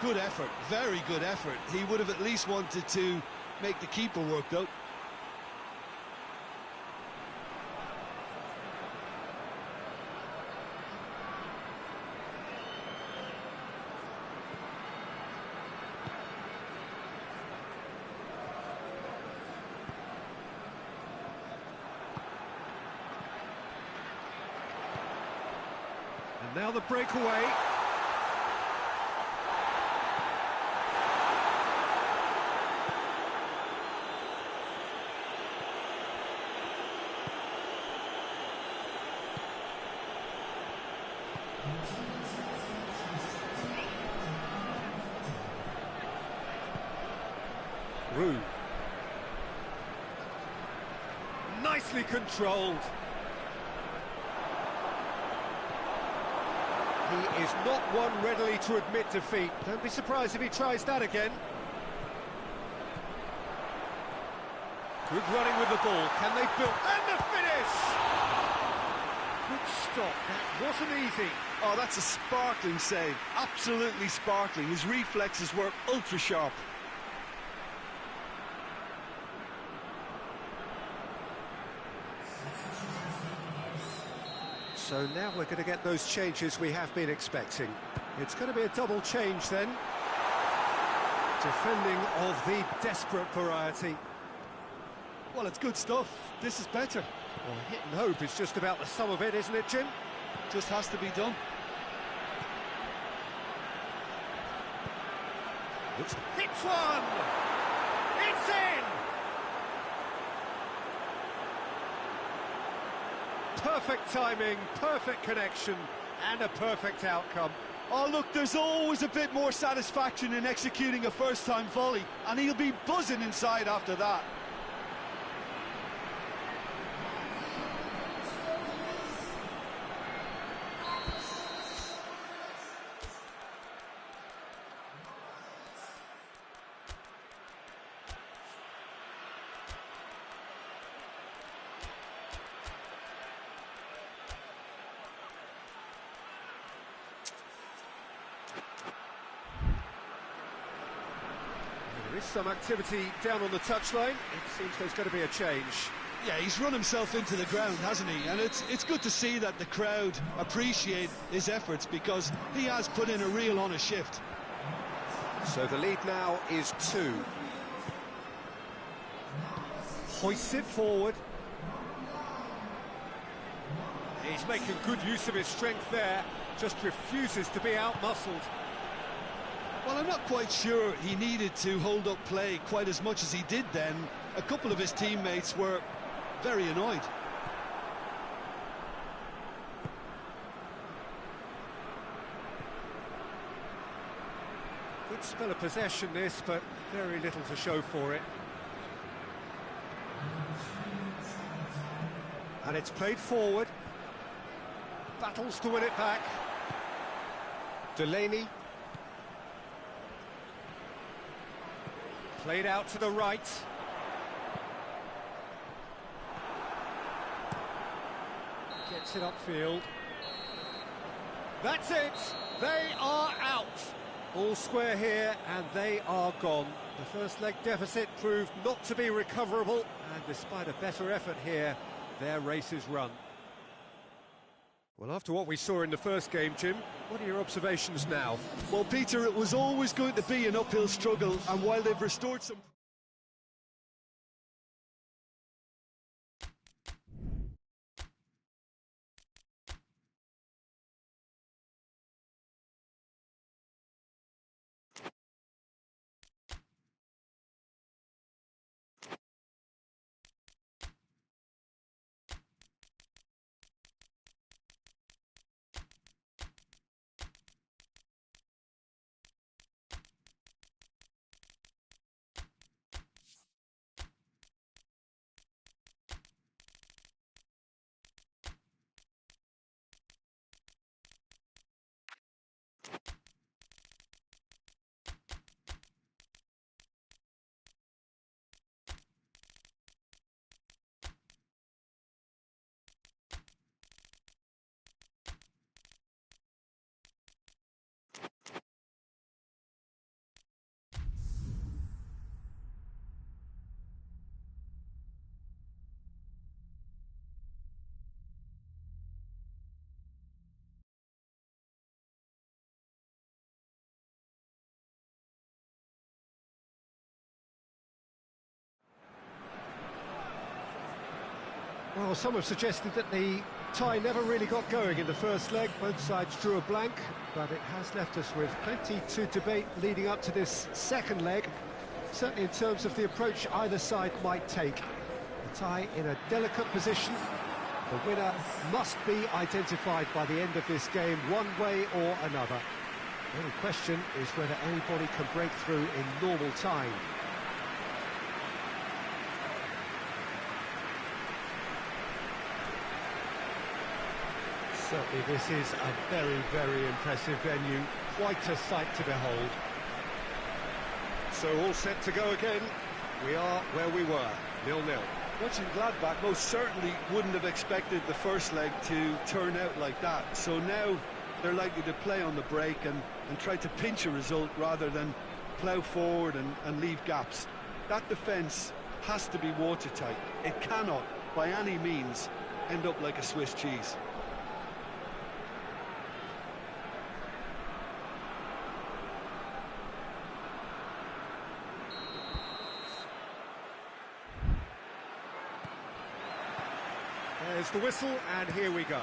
[SPEAKER 2] Good effort, very good effort. He would have at least wanted to make the keeper work, though.
[SPEAKER 1] And now the breakaway. Rue. Nicely controlled. He is not one readily to admit defeat. Don't be surprised if he tries that again. Good running with the ball. Can they build? And the finish! Good stop. That wasn't easy.
[SPEAKER 2] Oh, that's a sparkling save. Absolutely sparkling. His reflexes were ultra sharp.
[SPEAKER 1] So now we're going to get those changes we have been expecting. It's going to be a double change then. Defending of the desperate variety.
[SPEAKER 2] Well, it's good stuff. This is better.
[SPEAKER 1] Well, hit and hope is just about the sum of it, isn't it, Jim?
[SPEAKER 2] Just has to be done.
[SPEAKER 1] Hits one! It's in! Perfect timing, perfect connection, and a perfect outcome.
[SPEAKER 2] Oh, look, there's always a bit more satisfaction in executing a first-time volley, and he'll be buzzing inside after that.
[SPEAKER 1] There is some activity down on the touchline. It seems there's going to be a change.
[SPEAKER 2] Yeah, he's run himself into the ground, hasn't he? And it's good to see that the crowd appreciate his efforts, because he has put in a real honest shift.
[SPEAKER 1] So the lead now is 2. Hoists it forward. He's making good use of his strength there, just refuses to be out-muscled.
[SPEAKER 2] Well, I'm not quite sure he needed to hold up play quite as much as he did then. A couple of his teammates were very annoyed.
[SPEAKER 1] Good spell of possession this, but very little to show for it. And it's played forward. Battles to win it back. Delaney. Played out to the right. Gets it upfield. That's it! They are out! All square here, and they are gone. The first leg deficit proved not to be recoverable, and despite a better effort here, their race is run. Well, after what we saw in the first game, Jim, what are your observations now?
[SPEAKER 2] Well, Peter, it was always going to be an uphill struggle, and while they've restored some...
[SPEAKER 1] Well, some have suggested that the tie never really got going in the first leg. Both sides drew a blank, but it has left us with plenty to debate leading up to this second leg, certainly in terms of the approach either side might take. The tie in a delicate position. The winner must be identified by the end of this game, one way or another. The only question is whether anybody can break through in normal time. Certainly this is a very, very impressive venue. Quite a sight to behold. So all set to go again. We are where we were, 0-0.
[SPEAKER 2] Mönchengladbach most certainly wouldn't have expected the first leg to turn out like that. So now they're likely to play on the break and try to pinch a result rather than plough forward and leave gaps. That defence has to be watertight. It cannot, by any means, end up like a Swiss cheese.
[SPEAKER 1] There's the whistle, and here we go.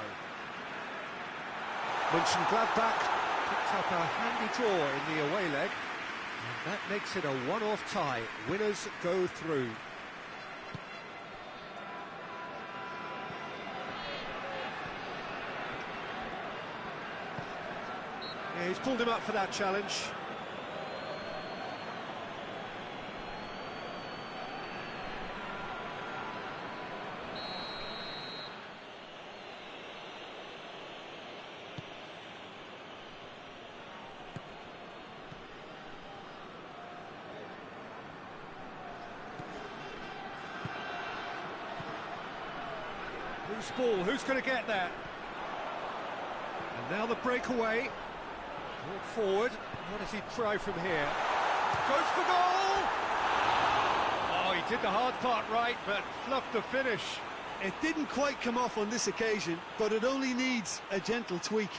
[SPEAKER 1] Mönchengladbach picked up a handy draw in the away leg, and that makes it a one-off tie. Winners go through. Yeah, he's pulled him up for that challenge. Loose ball, who's going to get there? And now the breakaway. Brought forward. What does he try from here? Goes for goal! Oh, he did the hard part right, but fluffed the finish.
[SPEAKER 2] It didn't quite come off on this occasion, but it only needs a gentle tweak.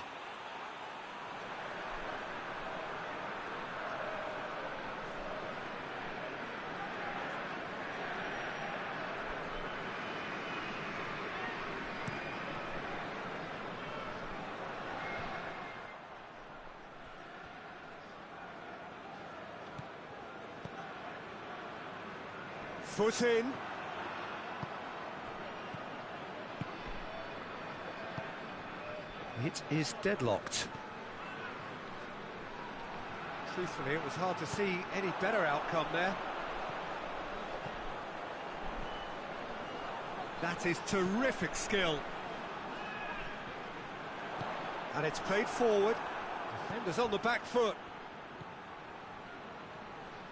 [SPEAKER 1] Foot in. It is deadlocked. Truthfully, it was hard to see any better outcome there. That is terrific skill. And it's played forward. Defender's on the back foot.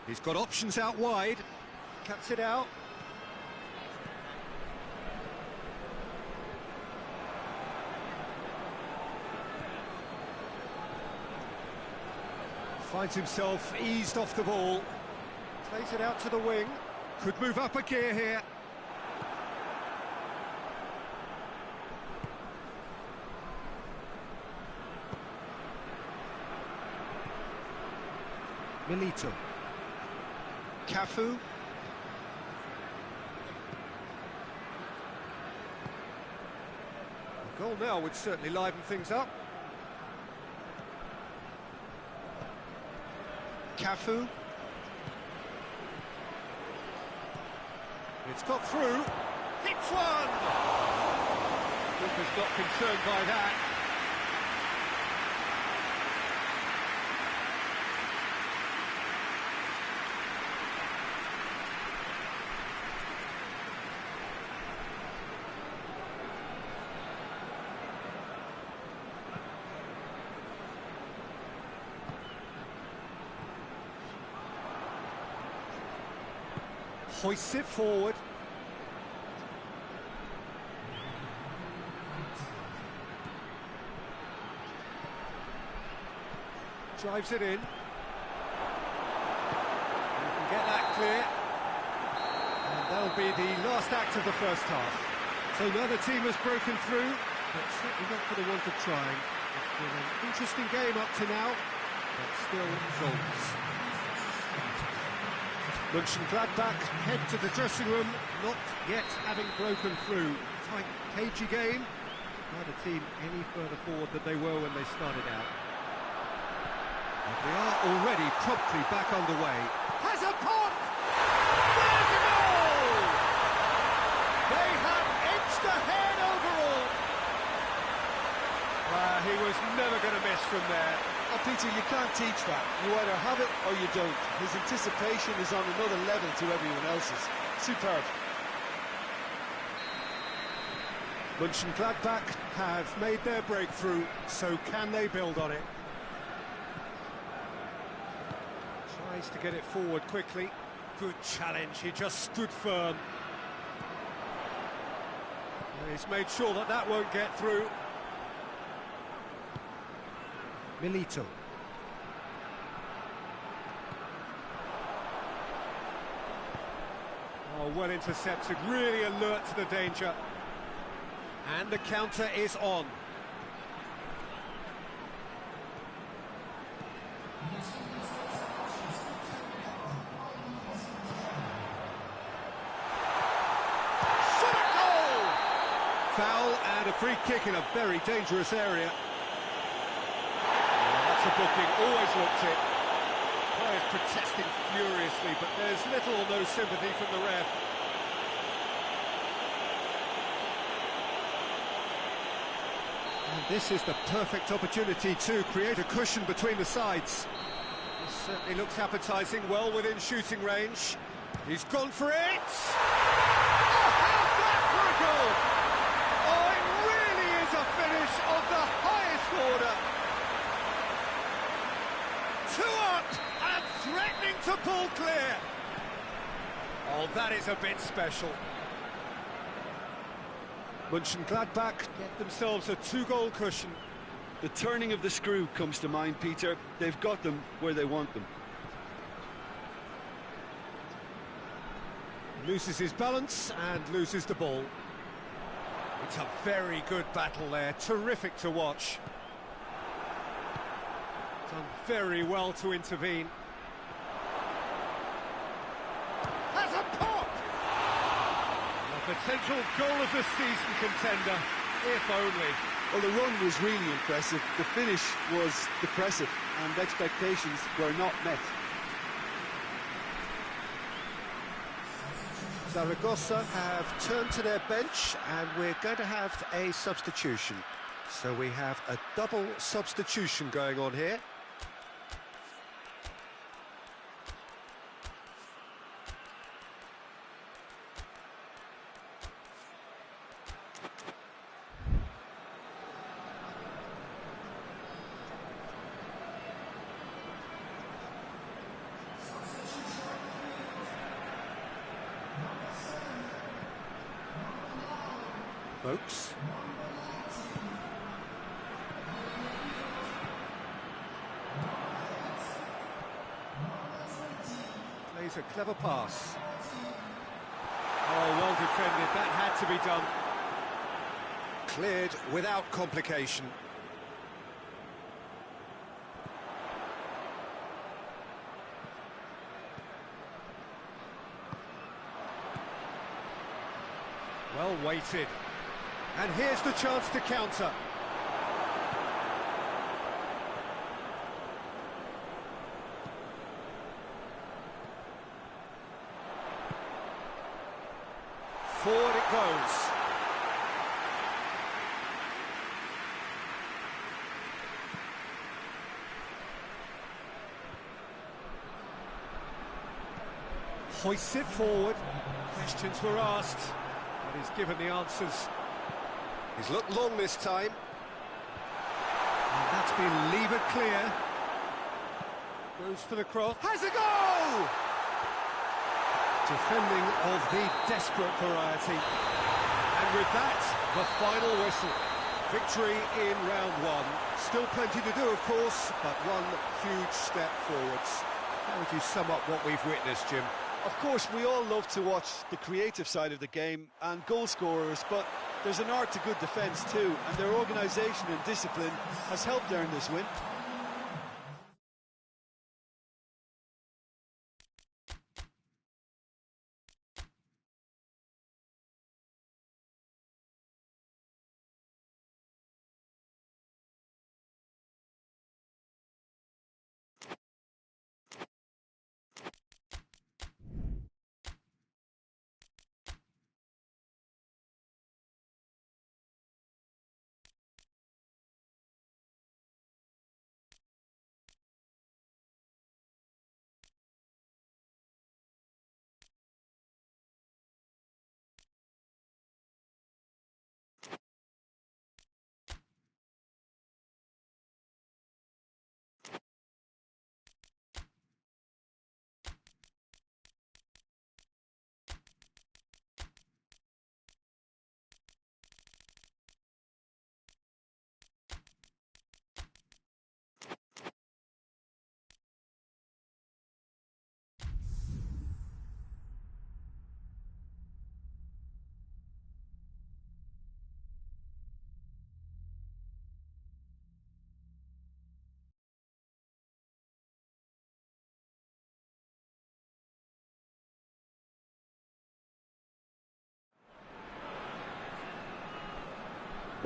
[SPEAKER 1] He's got options out wide. Cuts it out. Finds himself eased off the ball. Plays it out to the wing. Could move up a gear here. Milito. Cafu. A goal now would certainly liven things up. Cafu. It's got through. Hits one! Keeper's not concerned by that. Hoists it forward. Drives it in. You can get that clear. And that'll be the last act of the first half. So another team has broken through, but certainly not for the want of trying. It's been an interesting game up to now, but still goals. Mönchengladbach head to the dressing room, not yet having broken through. Tight, cagey game. Not a team any further forward than they were when they started out. And they are already promptly back underway. Has a pop! There's a goal! They have edged ahead overall. He was never going to miss from there.
[SPEAKER 3] Oh, Peter, you can't teach that. You either have it or you don't. His anticipation is on another level to everyone else's. Superb.
[SPEAKER 1] Mönchengladbach have made their breakthrough, so can they build on it? Tries to get it forward quickly. Good challenge, he just stood firm. And he's made sure that that won't get through. Milito. Oh, well intercepted, really alert to the danger. And the counter is on. Shot at goal! Foul and a free kick in a very dangerous area. That's a booking, always looked it. Players protesting furiously, but there's little or no sympathy from the ref. And this is the perfect opportunity to create a cushion between the sides. This certainly looks appetising, well within shooting range. He's gone for it! Oh, how's that for a goal? Oh, it really is a finish of the highest order. 2 up and threatening to pull clear. Oh, that is a bit special. Mönchengladbach get themselves a 2-goal cushion.
[SPEAKER 2] The turning of the screw comes to mind, Peter. They've got them where they want them.
[SPEAKER 1] Loses his balance and loses the ball. It's a very good battle there, terrific to watch. Done very well to intervene. Has a pop! A potential goal of the season contender, if only.
[SPEAKER 2] Well, the run was really impressive. The finish was depressive, and expectations were not met.
[SPEAKER 1] Zaragoza have turned to their bench, and we're going to have a substitution. So we have a double substitution going on here. Folks. Plays a clever pass. Oh, well defended, that had to be done. Cleared without complication. Well weighted. And here's the chance to counter. Forward it goes. Hoists it forward. Questions were asked, but he's given the answers. He's looked long this time. And that's been levered clear. Goes for the cross. Has a goal! Defending of the desperate variety. And with that, the final whistle. Victory in round 1. Still plenty to do, of course, but one huge step forwards. How would you sum up what we've witnessed, Jim?
[SPEAKER 2] Of course, we all love to watch the creative side of the game and goal scorers, but there's an art to good defence too, and their organisation and discipline has helped earn this win.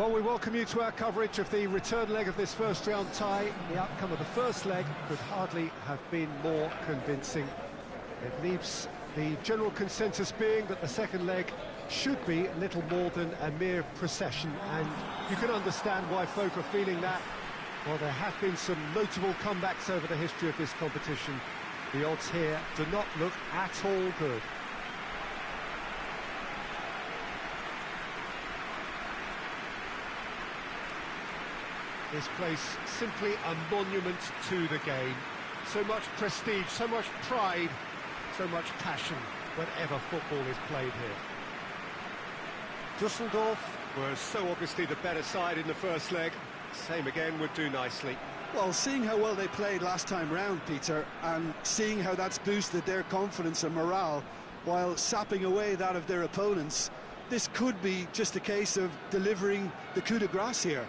[SPEAKER 1] Well, we welcome you to our coverage of the return leg of this first round tie. The outcome of the first leg could hardly have been more convincing. It leaves the general consensus being that the second leg should be little more than a mere procession, and you can understand why folk are feeling that. Well, there have been some notable comebacks over the history of this competition. The odds here do not look at all good. This place simply a monument to the game. So much prestige, so much pride, so much passion whenever football is played here. Düsseldorf were so obviously the better side in the first leg. Same again would do nicely.
[SPEAKER 2] Well, seeing how well they played last time round, Peter, and seeing how that's boosted their confidence and morale while sapping away that of their opponents, this could be just a case of delivering the coup de grace here.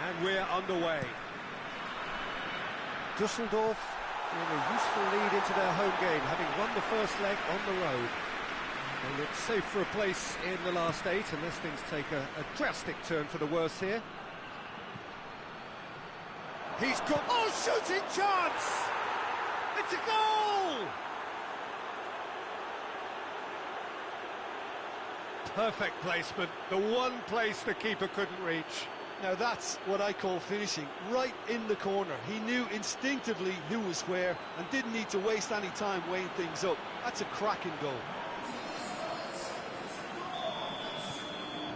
[SPEAKER 1] And we're underway. Düsseldorf in a useful lead into their home game, having won the first leg on the road. They look safe for a place in the last 8, unless things take a drastic turn for the worse here. He's got... Oh, shooting chance! It's a goal! Perfect placement, the one place the keeper couldn't reach.
[SPEAKER 3] Now that's what I call finishing, right in the corner. He knew instinctively who was where and didn't need to waste any time weighing things up. That's a cracking goal.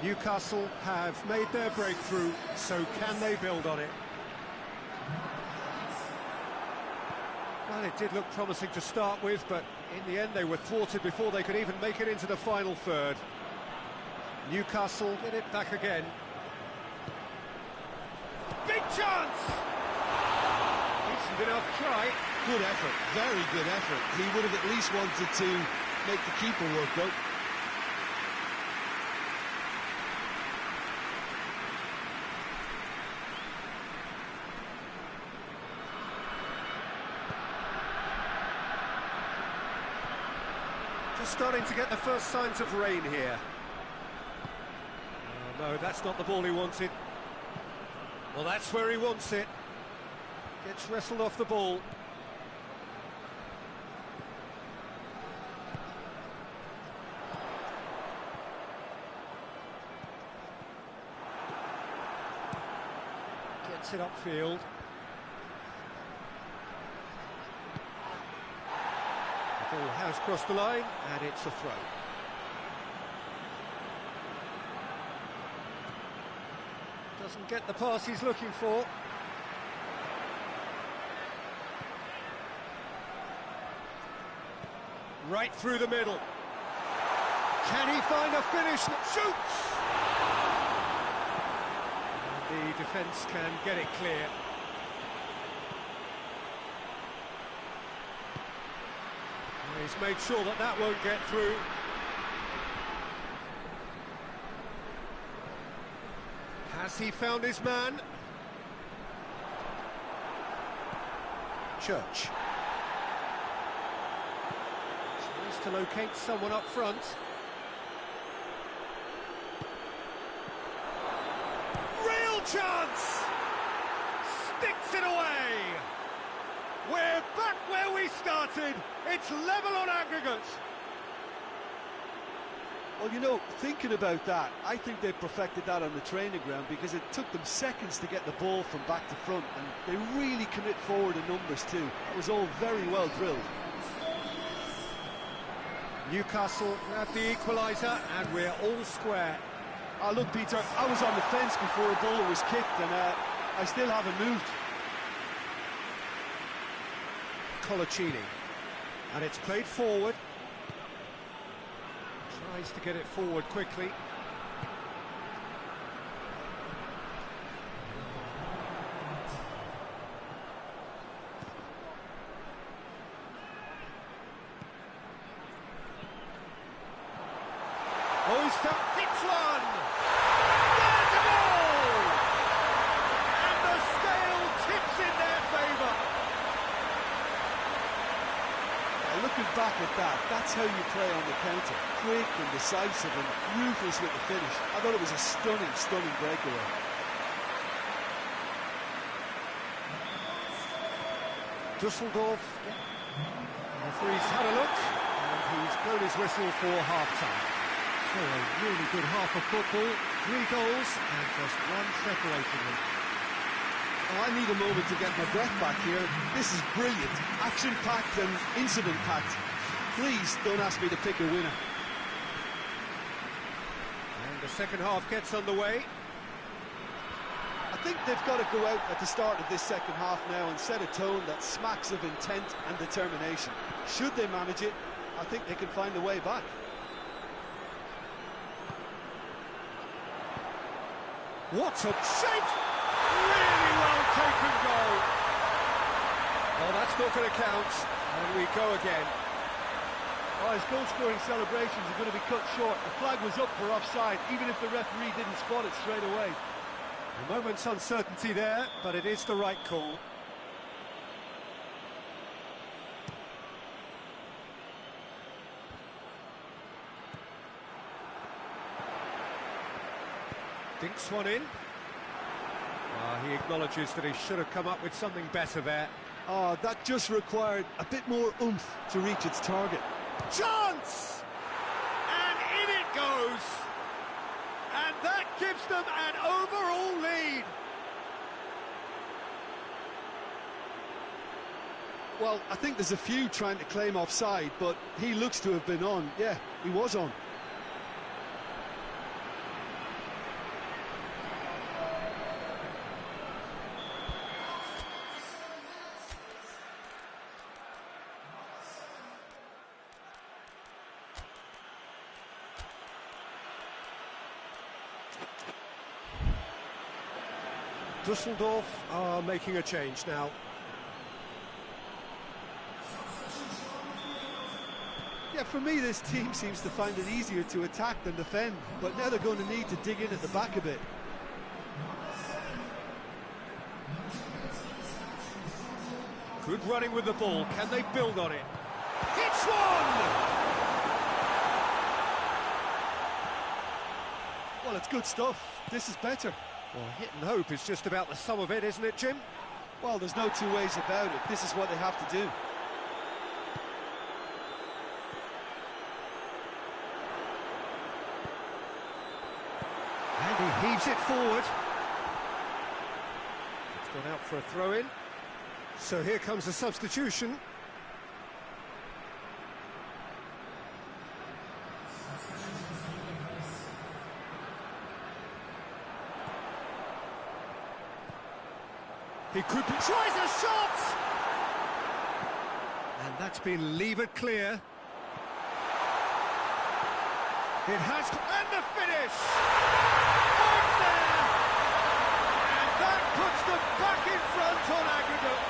[SPEAKER 1] Newcastle have made their breakthrough, so can they build on it? Well, it did look promising to start with, but in the end they were thwarted before they could even make it into the final third. Newcastle get it back again. Big chance! Decent enough try.
[SPEAKER 2] Good effort, very good effort. He would have at least wanted to make the keeper work, though.
[SPEAKER 1] Just starting to get the first signs of rain here. Oh, no, that's not the ball he wanted. Well, that's where he wants it. Gets wrestled off the ball. Gets it upfield. The ball has crossed the line, and it's a throw. Doesn't get the pass he's looking for. Right through the middle. Can he find a finish? Shoots! The defence can get it clear. He's made sure that that won't get through. Has he found his man? Church. Tries to locate someone up front. Real chance! Sticks it away! We're back where we started. It's level on aggregate.
[SPEAKER 3] Well, you know, thinking about that, I think they perfected that on the training ground because it took them seconds to get the ball from back to front, and they really commit forward in numbers too. That was all very well drilled.
[SPEAKER 1] Newcastle have the equaliser, and we're all square.
[SPEAKER 3] Oh, look, Peter, I was on the fence before a ball was kicked, and I still haven't moved.
[SPEAKER 1] Colaccini, and it's played forward. Tries to get it forward quickly. Oh, he's found, hits one! There's a goal! And the scale tips in their favour.
[SPEAKER 2] Well, looking back at that, that's how you play on the counter. Quick and decisive and ruthless with the finish. I thought it was a stunning, stunning breakaway.
[SPEAKER 1] Düsseldorf. The referee's had a look, and he's blown his whistle for half-time. So a really good half of football, 3 goals, and just one separating them.
[SPEAKER 2] Oh, I need a moment to get my breath back here. This is brilliant, action-packed and incident-packed. Please don't ask me to pick a winner.
[SPEAKER 1] And the second half gets underway.
[SPEAKER 2] I think they've got to go out at the start of this second half now and set a tone that smacks of intent and determination. Should they manage it, I think they can find a way back.
[SPEAKER 1] What a shape! Really well taken goal. Well, that's not going to count, and we go again.
[SPEAKER 3] Oh, his goal-scoring celebrations are going to be cut short. The flag was up for offside, even if the referee didn't spot it straight away.
[SPEAKER 1] A moment's uncertainty there, but it is the right call. Dinks one in. He acknowledges that he should have come up with something better there.
[SPEAKER 2] Oh, that just required a bit more oomph to reach its target.
[SPEAKER 1] Chance! And in it goes! And that gives them an overall lead.
[SPEAKER 2] Well, I think there's a few trying to claim offside, but he looks to have been on. Yeah, he was on.
[SPEAKER 1] Düsseldorf are making a change now.
[SPEAKER 2] Yeah, for me, this team seems to find it easier to attack than defend, but now they're going to need to dig in at the back a bit.
[SPEAKER 1] Good running with the ball. Can they build on it? Hits one!
[SPEAKER 2] Well, it's good stuff. This is better.
[SPEAKER 1] Well, hit and hope is just about the sum of it, isn't it, Jim?
[SPEAKER 2] Well, there's no two ways about it. This is what they have to do.
[SPEAKER 1] And he heaves it forward. It's gone out for a throw-in. So here comes a substitution. He could be... Tries a shot! And that's been levered clear. It has... And the finish! It's there! And that puts them back in front on aggregate.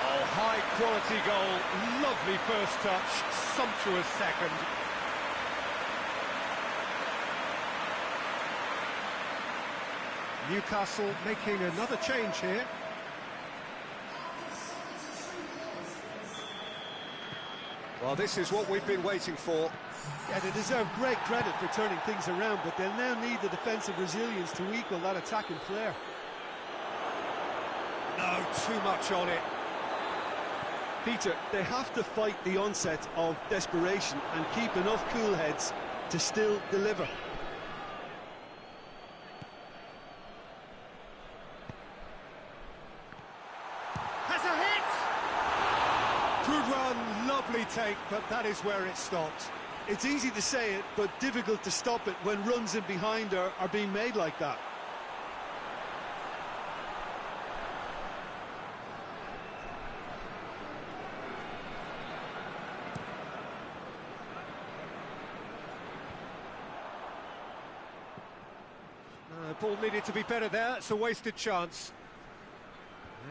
[SPEAKER 1] Oh, high-quality goal. Lovely first touch. Sumptuous second. Newcastle making another change here. Well, this is what we've been waiting for.
[SPEAKER 2] Yeah, they deserve great credit for turning things around, but they'll now need the defensive resilience to equal that attacking flair.
[SPEAKER 1] No, too much on it.
[SPEAKER 2] Peter, they have to fight the onset of desperation and keep enough cool heads to still deliver.
[SPEAKER 1] Good run, lovely take, but that is where it stopped.
[SPEAKER 2] It's easy to say it, but difficult to stop it when runs in behind are being made like that.
[SPEAKER 1] Ball needed to be better there, it's a wasted chance.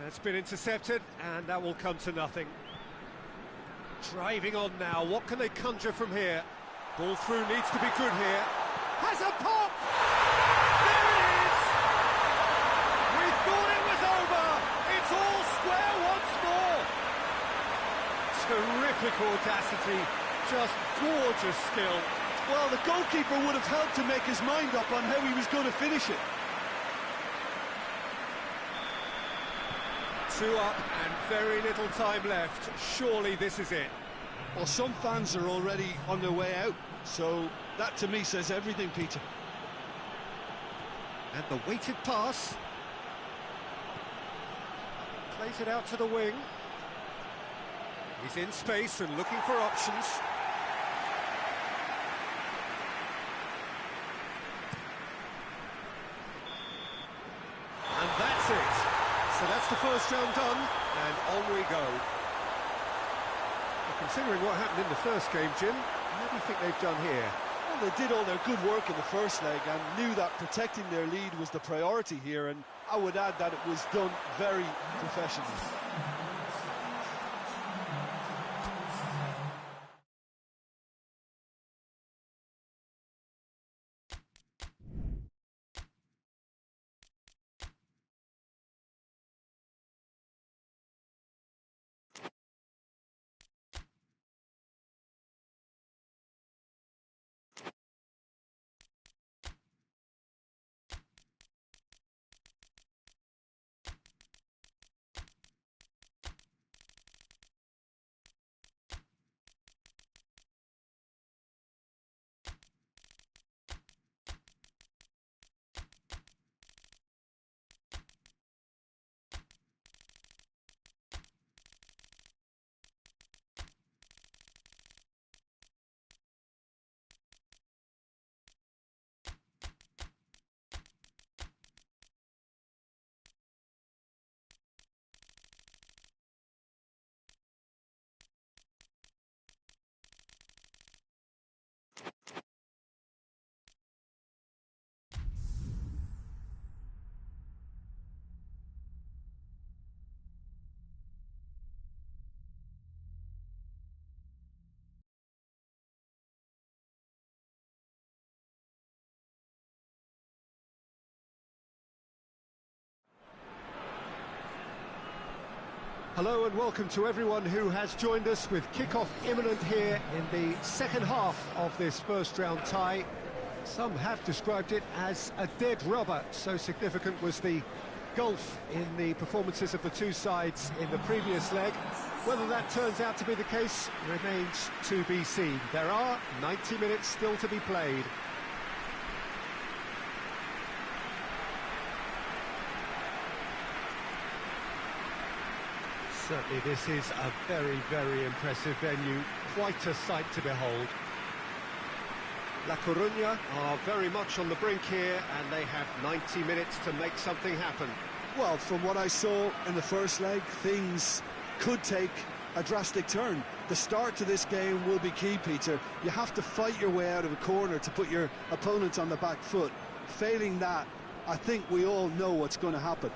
[SPEAKER 1] It's been intercepted, and that will come to nothing. Driving on now, what can they conjure from here? Ball through needs to be good here. Has a pop! There it is! We thought it was over! It's all square once more! Terrific audacity, just gorgeous skill.
[SPEAKER 3] Well, the goalkeeper would have helped to make his mind up on how he was going to finish it.
[SPEAKER 1] 2 up and very little time left. Surely this is it.
[SPEAKER 3] Well, some fans are already on their way out, so that to me says everything, Peter.
[SPEAKER 1] And the weighted pass. Plays it out to the wing. He's in space and looking for options. And that's it. So that's the first round done, and on we go. Well, considering what happened in the first game, Jim, how do you think they've done here?
[SPEAKER 3] Well, they did all their good work in the first leg and knew that protecting their lead was the priority here, and I would add that it was done very professionally.
[SPEAKER 1] Hello and welcome to everyone who has joined us with kick-off imminent here in the second half of this first round tie. Some have described it as a dead rubber, so significant was the gulf in the performances of the two sides in the previous leg. Whether that turns out to be the case remains to be seen. There are 90 minutes still to be played. Certainly this is a very, very impressive venue, quite a sight to behold. La Coruña are very much on the brink here, and they have 90 minutes to make something happen.
[SPEAKER 3] Well, from what I saw in the first leg, things could take a drastic turn. The start to this game will be key, Peter. You have to fight your way out of a corner to put your opponent on the back foot. Failing that, I think we all know what's going to happen.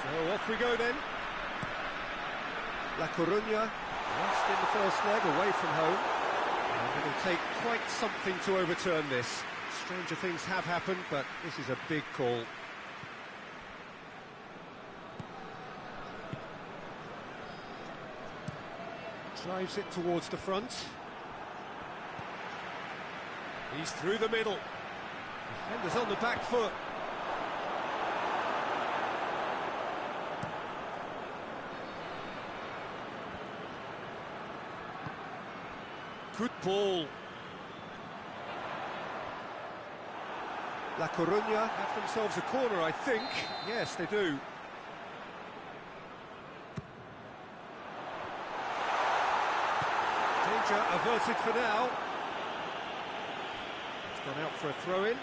[SPEAKER 1] So off we go then. La Coruña, lost in the first leg, away from home. And it'll take quite something to overturn this. Stranger things have happened, but this is a big call. Drives it towards the front. He's through the middle. Defender's on the back foot. Good ball. La Coruña have themselves a corner, I think. Yes, they do. Danger averted for now. It's gone out for a throw-in.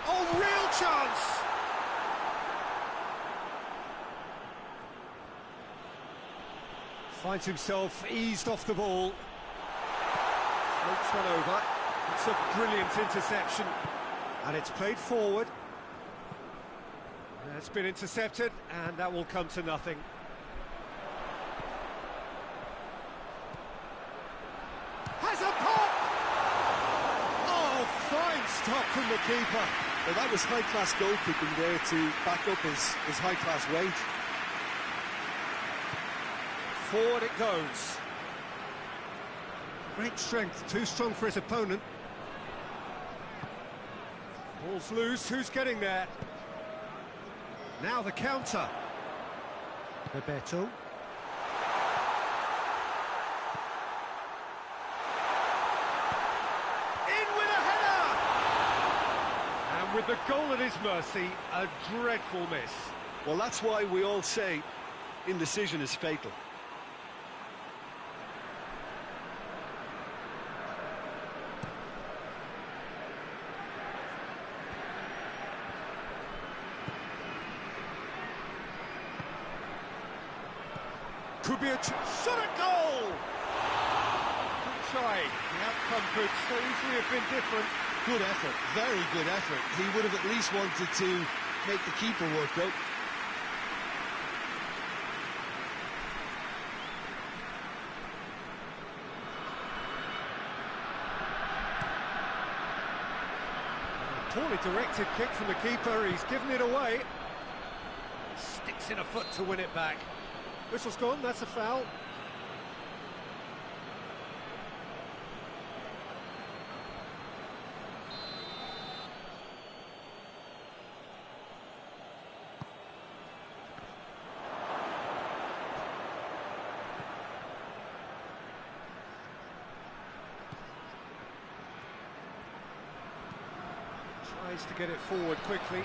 [SPEAKER 1] Oh, real chance! Finds himself eased off the ball. Floats one over. It's a brilliant interception. And it's played forward. It's been intercepted, and that will come to nothing. Has a pop! Oh, fine stop from the keeper.
[SPEAKER 2] Well, that was high-class goal-kicking there to back up his high-class weight.
[SPEAKER 1] Forward it goes. Great strength, too strong for his opponent. Ball's loose, who's getting there? Now the counter. Bebeto. In with a header! And with the goal at his mercy, a dreadful miss.
[SPEAKER 2] Well, that's why we all say indecision is fatal.
[SPEAKER 1] Could be a shot at goal! Good try. The outcome could so easily have been different.
[SPEAKER 2] Good effort, very good effort. He would have at least wanted to make the keeper work out.
[SPEAKER 1] Poorly directed kick from the keeper, he's given it away. Sticks in a foot to win it back. Whistle's gone, that's a foul. Tries to get it forward quickly.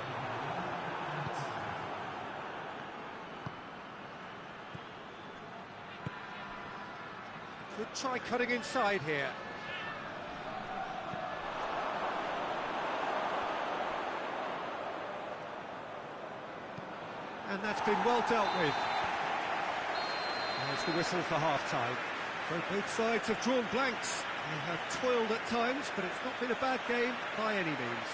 [SPEAKER 1] Could try cutting inside here. And that's been well dealt with. There's the whistle for half-time. So both sides have drawn blanks. They have toiled at times, but it's not been a bad game by any means.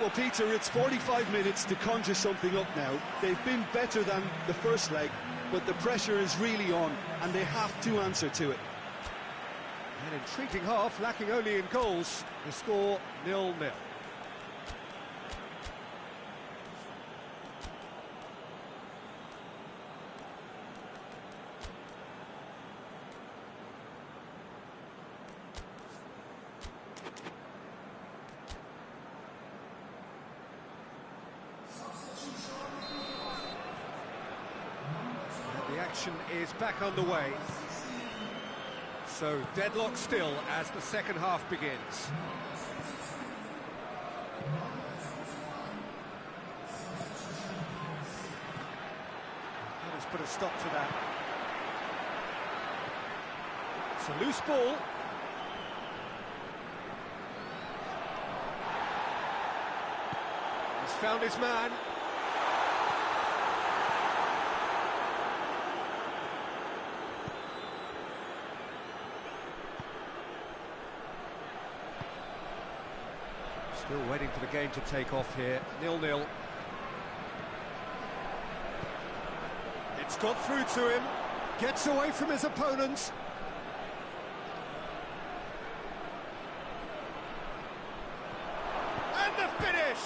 [SPEAKER 2] Well, Peter, it's 45 minutes to conjure something up now. They've been better than the first leg, but the pressure is really on, and they have to answer to it.
[SPEAKER 1] An intriguing half, lacking only in goals. The score 0-0. The action is back underway. So deadlock still as the second half begins. Let's put a stop to that. It's a loose ball. He's found his man. Still waiting for the game to take off here. 0-0. It's got through to him. Gets away from his opponents. And the finish!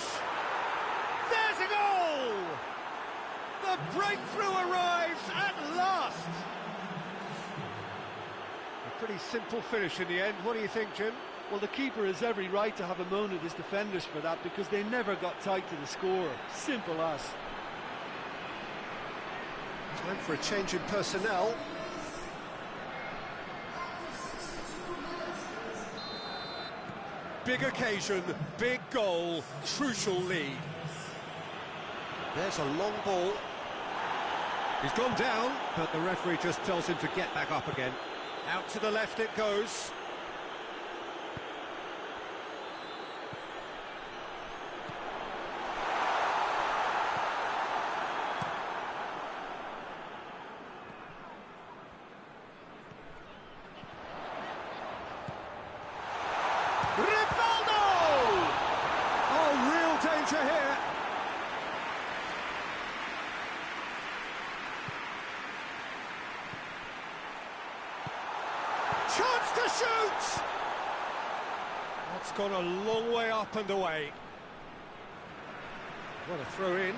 [SPEAKER 1] There's a goal! The breakthrough arrives at last! A pretty simple finish in the end. What do you think, Jim?
[SPEAKER 3] Well, the keeper has every right to have a moan at his defenders for that, because they never got tight to the scorer. Simple as.
[SPEAKER 1] Time for a change in personnel. Big occasion, big goal, crucial lead. There's a long ball. He's gone down, but the referee just tells him to get back up again. Out to the left it goes. danger here. Chance to shoot! That's gone a long way up and away. What a throw in.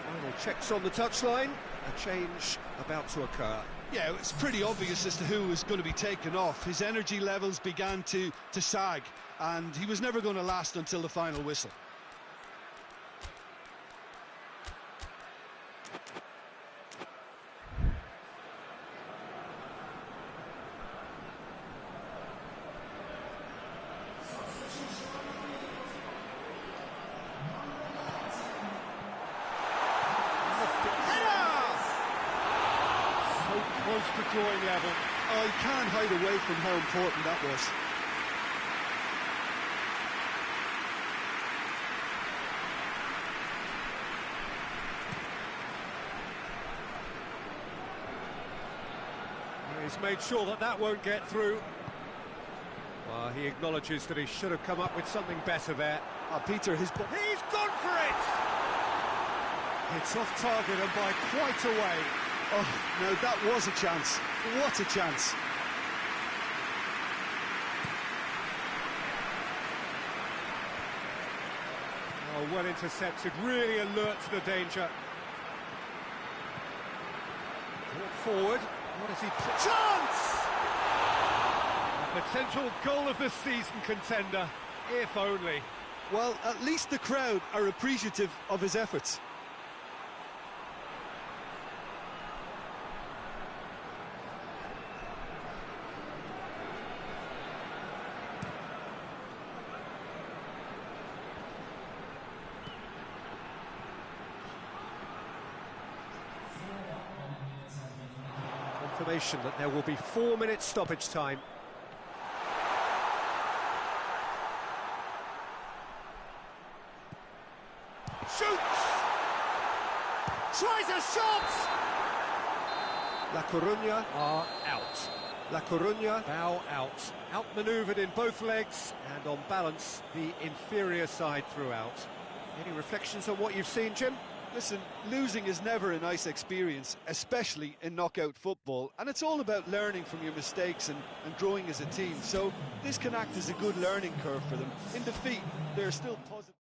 [SPEAKER 1] Final checks on the touchline. A change about to occur.
[SPEAKER 2] Yeah, it's pretty obvious as to who was going to be taken off. His energy levels began to sag, and he was never going to last until the final whistle.
[SPEAKER 1] Close to drawing level.
[SPEAKER 2] Oh, he can't hide away from how important that was.
[SPEAKER 1] He's made sure that that won't get through. Well, he acknowledges that he should have come up with something better there.
[SPEAKER 2] Peter, he's
[SPEAKER 1] gone for it! It's off target and by quite a way.
[SPEAKER 2] Oh, no, that was a chance. What a chance.
[SPEAKER 1] Oh, well intercepted, really alert to the danger. Brought forward, what has he... Chance! A potential goal of the season contender, if only.
[SPEAKER 2] Well, at least the crowd are appreciative of his efforts.
[SPEAKER 1] Confirmation that there will be 4 minutes stoppage time. Shoots! Tries a shot! La Coruña are out. La Coruña bow out. Outmanoeuvred in both legs and on balance the inferior side throughout. Any reflections on what you've seen, Jim?
[SPEAKER 2] Listen, losing is never a nice experience, especially in knockout football, and it's all about learning from your mistakes and growing as a team, so this can act as a good learning curve for them. In defeat, they're still positive.